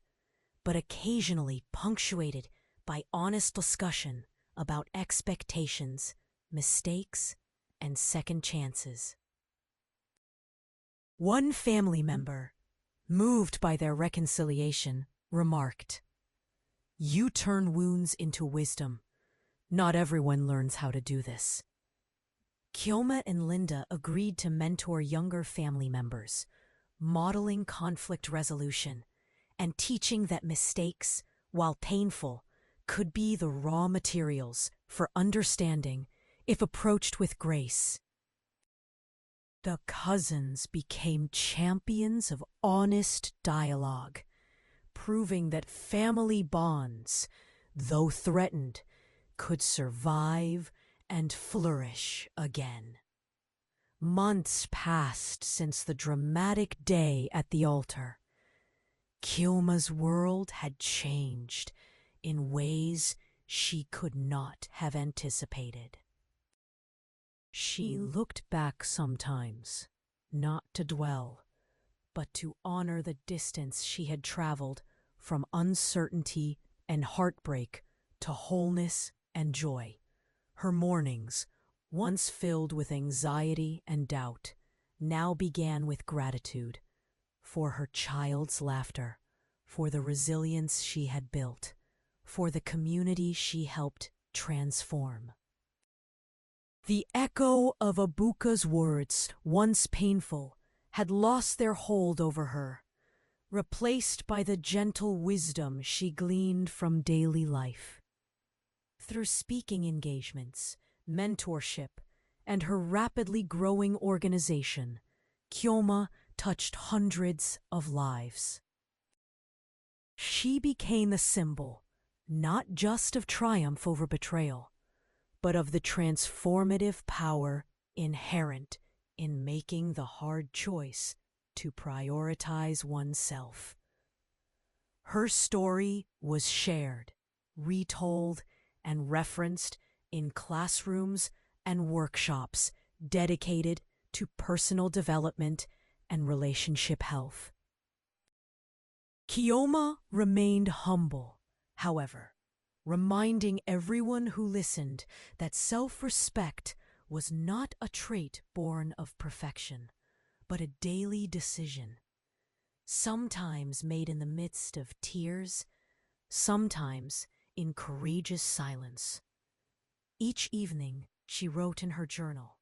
but occasionally punctuated by honest discussion about expectations, mistakes, and second chances. One family member, moved by their reconciliation, remarked, "You turn wounds into wisdom. Not everyone learns how to do this." Kioma and Linda agreed to mentor younger family members, modeling conflict resolution and teaching that mistakes, while painful, could be the raw materials for understanding if approached with grace. The cousins became champions of honest dialogue, proving that family bonds, though threatened, could survive and flourish again. Months passed since the dramatic day at the altar. Kioma's world had changed in ways she could not have anticipated. She looked back sometimes, not to dwell, but to honor the distance she had traveled from uncertainty and heartbreak to wholeness and joy. Her mornings, once filled with anxiety and doubt, now began with gratitude for her child's laughter, for the resilience she had built, for the community she helped transform. The echo of Abuka's words, once painful, had lost their hold over her, replaced by the gentle wisdom she gleaned from daily life. Through speaking engagements, mentorship, and her rapidly growing organization, Kioma touched hundreds of lives. She became a symbol, not just of triumph over betrayal, but of the transformative power inherent in making the hard choice to prioritize oneself. Her story was shared, retold, and referenced in classrooms and workshops dedicated to personal development and relationship health. Kioma remained humble, however, reminding everyone who listened that self-respect was not a trait born of perfection, but a daily decision, sometimes made in the midst of tears, sometimes in courageous silence. Each evening, she wrote in her journal,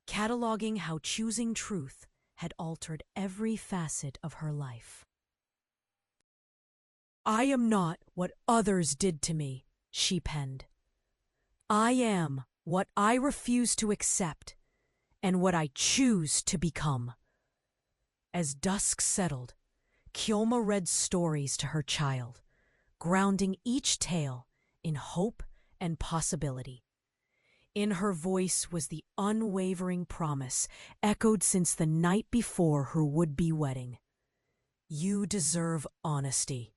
cataloging how choosing truth had altered every facet of her life. "I am not what others did to me," she penned. "I am what I refuse to accept and what I choose to become." As dusk settled, Kioma read stories to her child, grounding each tale in hope and possibility. In her voice was the unwavering promise, echoed since the night before her would-be wedding. You deserve honesty.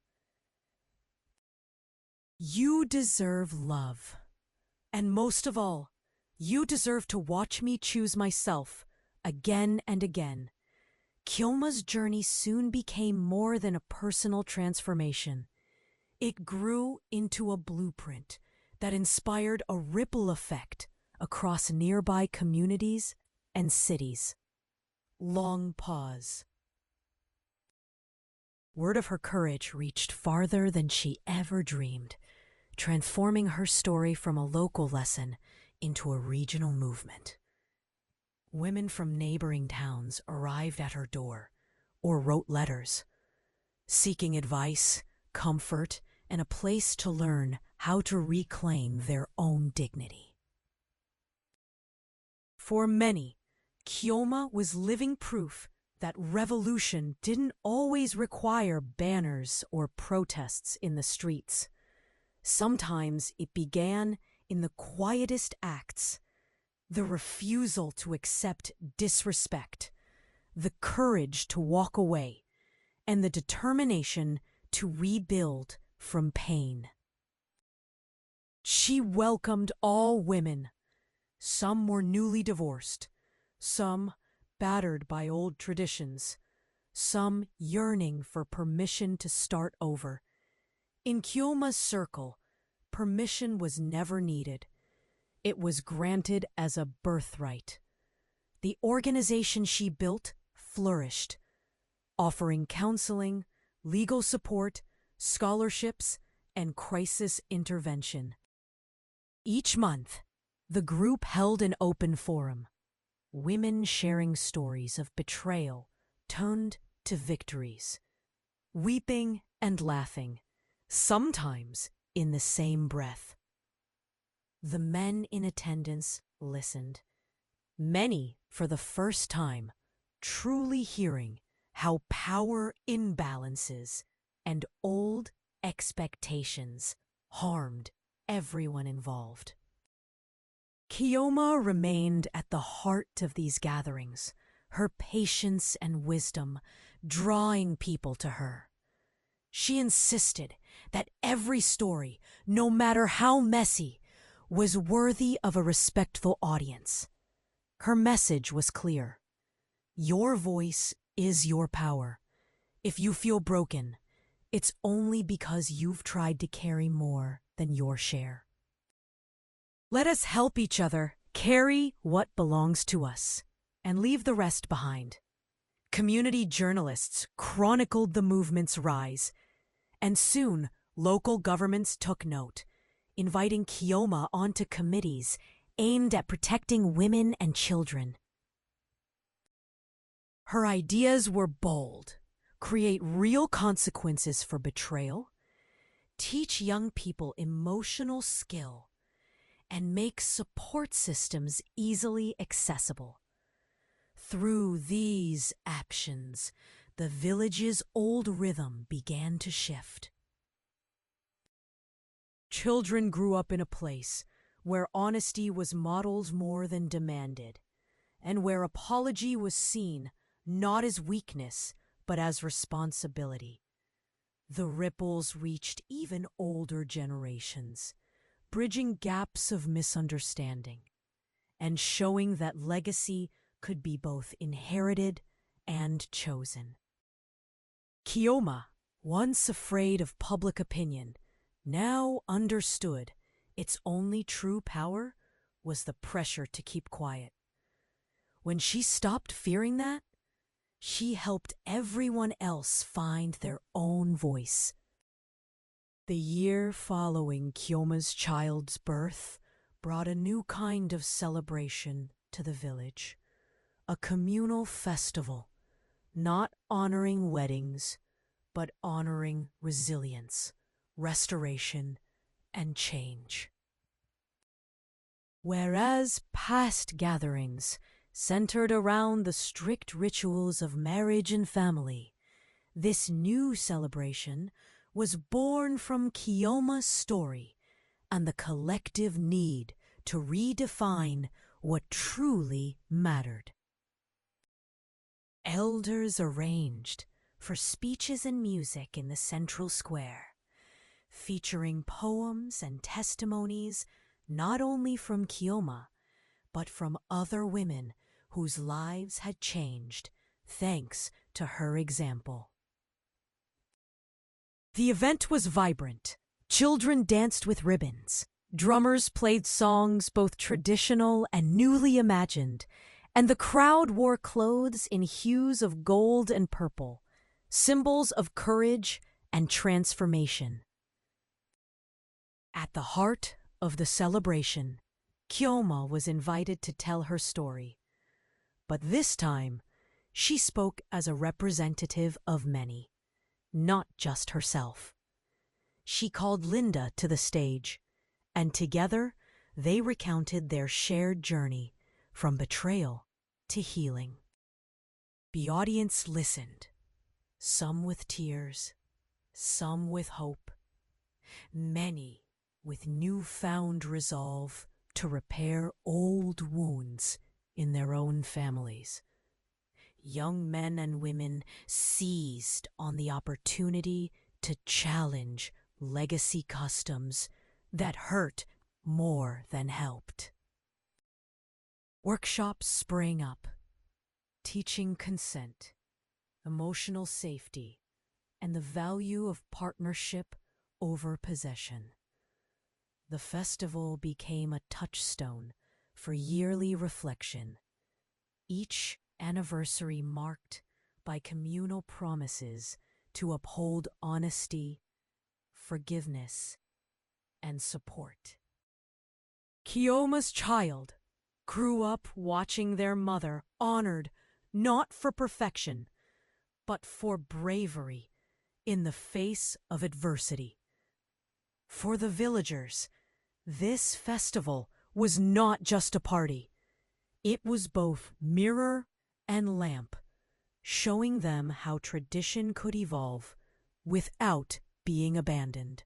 You deserve love. And most of all, you deserve to watch me choose myself again and again. Kyoma's journey soon became more than a personal transformation. It grew into a blueprint that inspired a ripple effect across nearby communities and cities. Long pause. Word of her courage reached farther than she ever dreamed, transforming her story from a local lesson into a regional movement. Women from neighboring towns arrived at her door or wrote letters, seeking advice, comfort, and a place to learn how to reclaim their own dignity. For many, Kyoma was living proof that revolution didn't always require banners or protests in the streets. Sometimes it began in the quietest acts: the refusal to accept disrespect, the courage to walk away, and the determination to rebuild from pain. She welcomed all women. Some were newly divorced, some battered by old traditions, some yearning for permission to start over. In Kyoma's circle, permission was never needed. It was granted as a birthright. The organization she built flourished, offering counseling, legal support, scholarships, and crisis intervention. Each month, the group held an open forum, women sharing stories of betrayal turned to victories, weeping and laughing, sometimes in the same breath. The men in attendance listened, many for the first time, truly hearing how power imbalances and old expectations harmed everyone involved. Kyoma remained at the heart of these gatherings, her patience and wisdom drawing people to her. She insisted that every story, no matter how messy, was worthy of a respectful audience. Her message was clear. Your voice is your power. If you feel broken, it's only because you've tried to carry more than your share. Let us help each other carry what belongs to us and leave the rest behind. Community journalists chronicled the movement's rise, and soon local governments took note, inviting Kyoma onto committees aimed at protecting women and children. Her ideas were bold: create real consequences for betrayal, teach young people emotional skill, and make support systems easily accessible. Through these actions, the village's old rhythm began to shift. Children grew up in a place where honesty was modeled more than demanded, and where apology was seen not as weakness, but as responsibility. The ripples reached even older generations, bridging gaps of misunderstanding, and showing that legacy could be both inherited and chosen. Kyoma, once afraid of public opinion, now understood its only true power was the pressure to keep quiet. When she stopped fearing that, she helped everyone else find their own voice. The year following Kyoma's child's birth brought a new kind of celebration to the village, a communal festival, not honoring weddings, but honoring resilience, restoration, and change. Whereas past gatherings centered around the strict rituals of marriage and family, this new celebration was born from Kiyoma's story and the collective need to redefine what truly mattered. Elders arranged for speeches and music in the central square, featuring poems and testimonies not only from Kiyoma, but from other women whose lives had changed thanks to her example. The event was vibrant. Children danced with ribbons. Drummers played songs both traditional and newly imagined, and the crowd wore clothes in hues of gold and purple, symbols of courage and transformation. At the heart of the celebration, Kiyoma was invited to tell her story. But this time, she spoke as a representative of many, not just herself. She called Linda to the stage, and together they recounted their shared journey from betrayal to healing. The audience listened, some with tears, some with hope, many with newfound resolve to repair old wounds in their own families. Young men and women seized on the opportunity to challenge legacy customs that hurt more than helped. Workshops sprang up, teaching consent, emotional safety, and the value of partnership over possession. The festival became a touchstone for yearly reflection, each anniversary marked by communal promises to uphold honesty, forgiveness, and support. Kiyoma's child grew up watching their mother honored not for perfection, but for bravery in the face of adversity. For the villagers, this festival was not just a party. It was both mirror and lamp, showing them how tradition could evolve without being abandoned.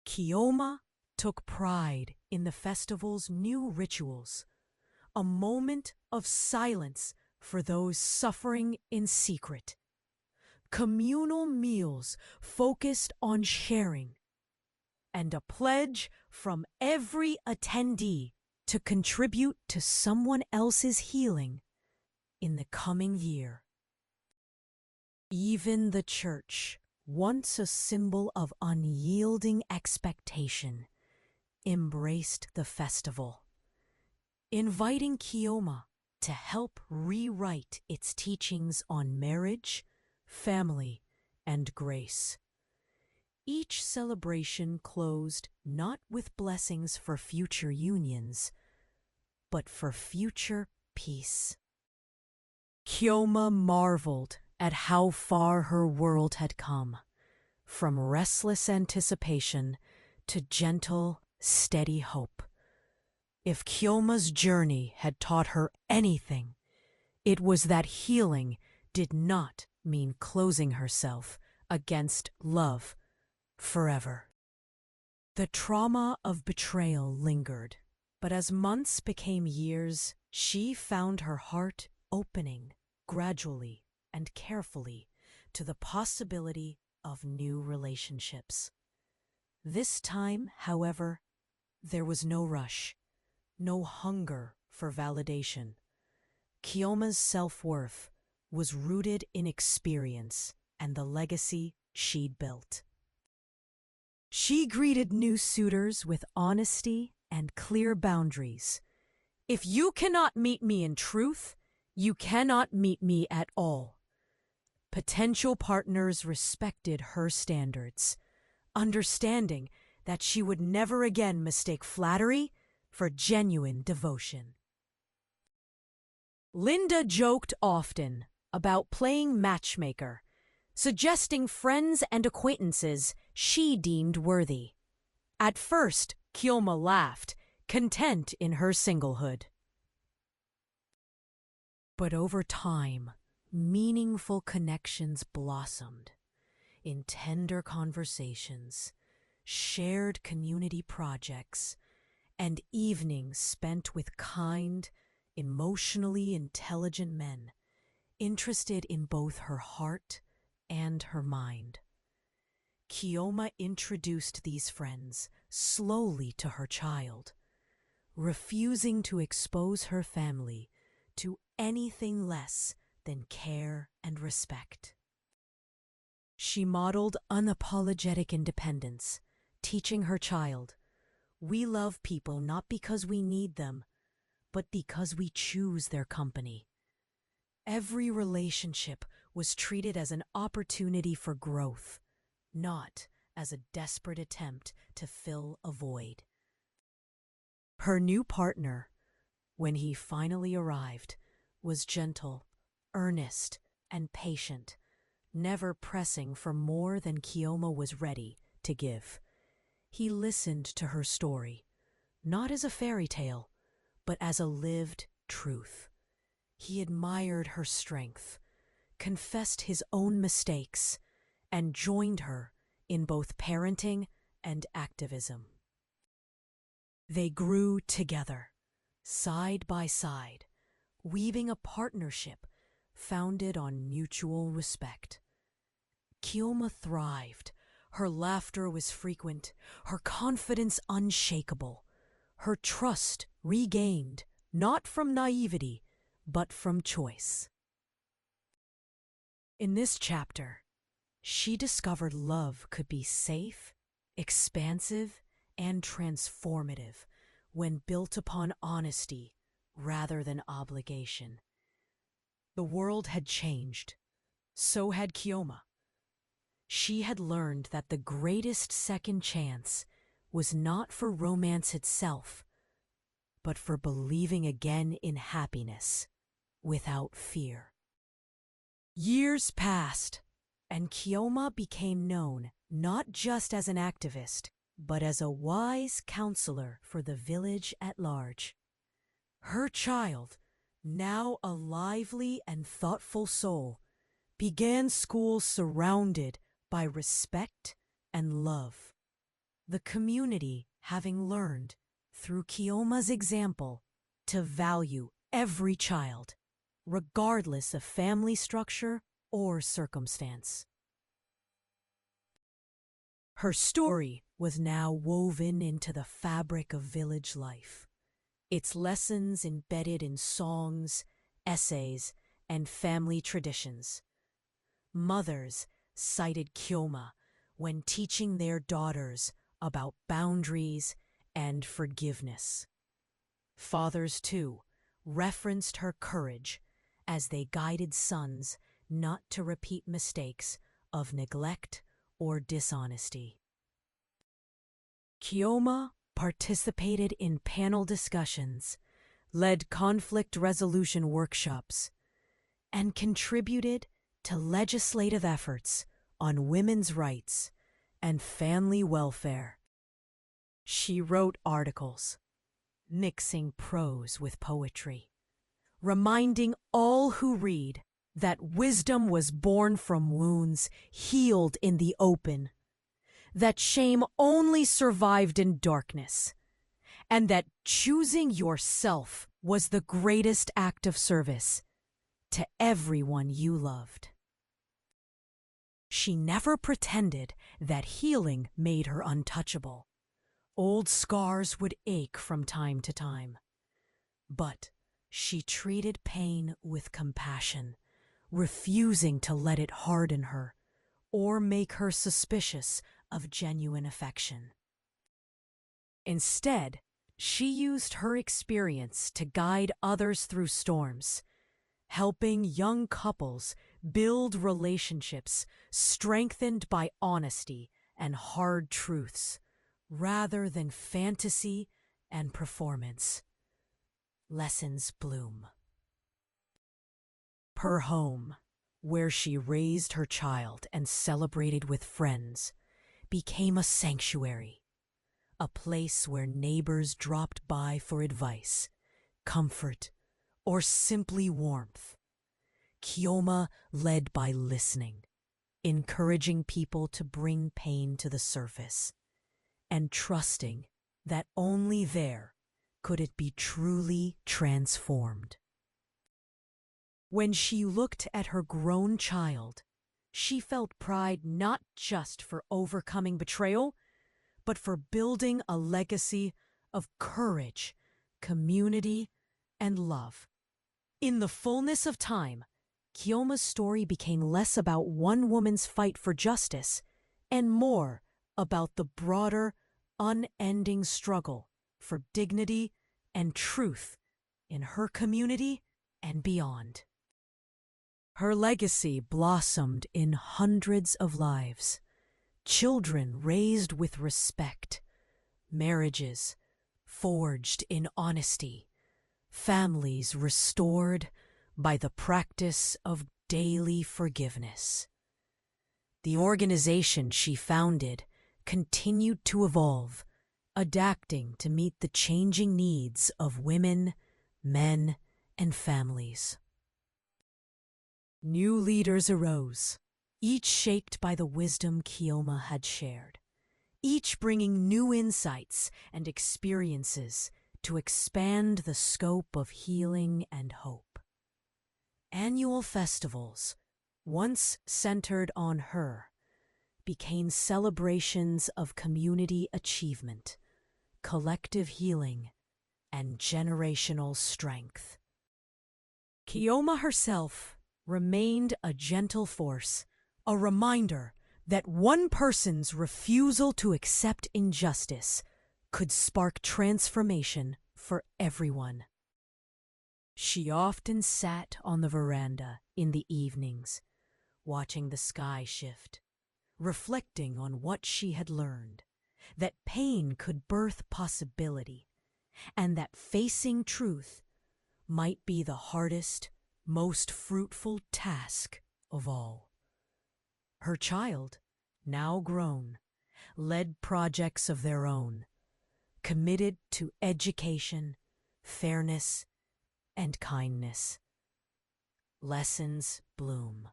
Kiyoma took pride in the festival's new rituals, a moment of silence for those suffering in secret, communal meals focused on sharing, and a pledge from every attendee to contribute to someone else's healing in the coming year. Even the church, once a symbol of unyielding expectation, embraced the festival, inviting Kiyoma to help rewrite its teachings on marriage, family, and grace. Each celebration closed not with blessings for future unions, but for future peace. Kiyoma marveled at how far her world had come, from restless anticipation to gentle, steady hope. If Kiyoma's journey had taught her anything, it was that healing did not mean closing herself against love forever. The trauma of betrayal lingered, but as months became years, she found her heart opening gradually and carefully to the possibility of new relationships. This time, however, there was no rush, no hunger for validation. Kiyoma's self-worth was rooted in experience and the legacy she'd built. She greeted new suitors with honesty and clear boundaries. If you cannot meet me in truth, you cannot meet me at all. Potential partners respected her standards, understanding that she would never again mistake flattery for genuine devotion. Linda joked often about playing matchmaker, suggesting friends and acquaintances she deemed worthy. At first, Kiyoma laughed, content in her singlehood. But over time, meaningful connections blossomed. in tender conversations, shared community projects, and evenings spent with kind, emotionally intelligent men, interested in both her heart and her mind. Kioma introduced these friends slowly to her child, refusing to expose her family to anything less than care and respect. She modeled unapologetic independence, teaching her child, "We love people not because we need them, but because we choose their company." Every relationship was treated as an opportunity for growth, not as a desperate attempt to fill a void. Her new partner, when he finally arrived, was gentle, earnest, and patient, never pressing for more than Kioma was ready to give. He listened to her story, not as a fairy tale, but as a lived truth. He admired her strength, confessed his own mistakes, and joined her in both parenting and activism. They grew together, side by side, weaving a partnership founded on mutual respect. Kioma thrived. Her laughter was frequent, her confidence unshakable, her trust regained, not from naivety, but from choice. In this chapter, she discovered love could be safe, expansive, and transformative when built upon honesty rather than obligation. The world had changed. So had Kioma. She had learned that the greatest second chance was not for romance itself, but for believing again in happiness without fear. Years passed, and Kioma became known not just as an activist, but as a wise counselor for the village at large. Her child, now a lively and thoughtful soul, began school surrounded by respect and love. The community having learned, through Kioma's example, to value every child, regardless of family structure or circumstance. Her story was now woven into the fabric of village life, its lessons embedded in songs, essays, and family traditions. Mothers cited Kioma when teaching their daughters about boundaries and forgiveness. Fathers, too, referenced her courage as they guided sons not to repeat mistakes of neglect or dishonesty. Kioma participated in panel discussions, led conflict resolution workshops, and contributed to legislative efforts on women's rights and family welfare. She wrote articles, mixing prose with poetry, reminding all who read that wisdom was born from wounds healed in the open, that shame only survived in darkness, and that choosing yourself was the greatest act of service to everyone you loved. She never pretended that healing made her untouchable. Old scars would ache from time to time. But she treated pain with compassion, refusing to let it harden her or make her suspicious of genuine affection. Instead, she used her experience to guide others through storms, helping young couples build relationships strengthened by honesty and hard truths, rather than fantasy and performance. Lessons bloom. Her home, where she raised her child and celebrated with friends, became a sanctuary, a place where neighbors dropped by for advice, comfort, or simply warmth. Kioma led by listening, encouraging people to bring pain to the surface, and trusting that only there could it be truly transformed. When she looked at her grown child, she felt pride not just for overcoming betrayal, but for building a legacy of courage, community, and love. In the fullness of time, Kiyoma's story became less about one woman's fight for justice and more about the broader, unending struggle for dignity and truth in her community and beyond. Her legacy blossomed in hundreds of lives, children raised with respect, marriages forged in honesty, families restored by the practice of daily forgiveness. The organization she founded continued to evolve, adapting to meet the changing needs of women, men, and families. New leaders arose, each shaped by the wisdom Kiyoma had shared, each bringing new insights and experiences to expand the scope of healing and hope. Annual festivals, once centered on her, became celebrations of community achievement, collective healing, and generational strength. Kiyoma herself remained a gentle force, a reminder that one person's refusal to accept injustice could spark transformation for everyone. She often sat on the veranda in the evenings, watching the sky shift, reflecting on what she had learned, that pain could birth possibility, and that facing truth might be the hardest, most fruitful task of all. Her child, now grown, led projects of their own, committed to education, fairness, and kindness. Lessons bloom.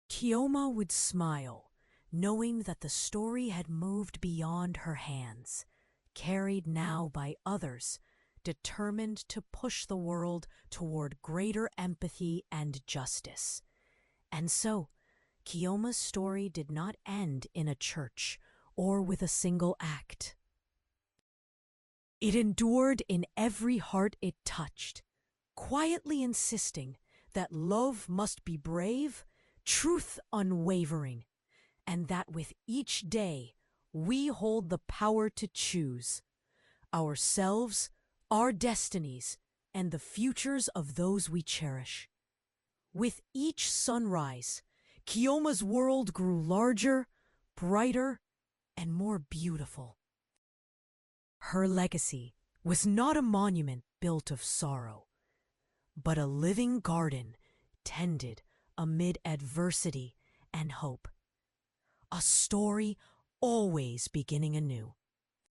Kiyoma would smile, knowing that the story had moved beyond her hands, carried now by others, determined to push the world toward greater empathy and justice. And so, Kiyoma's story did not end in a church or with a single act. It endured in every heart it touched, quietly insisting that love must be brave, truth unwavering, and that with each day we hold the power to choose ourselves, our destinies, and the futures of those we cherish. With each sunrise, Kiyoma's world grew larger, brighter, and more beautiful. Her legacy was not a monument built of sorrow, but a living garden tended amid adversity and hope. A story always beginning anew.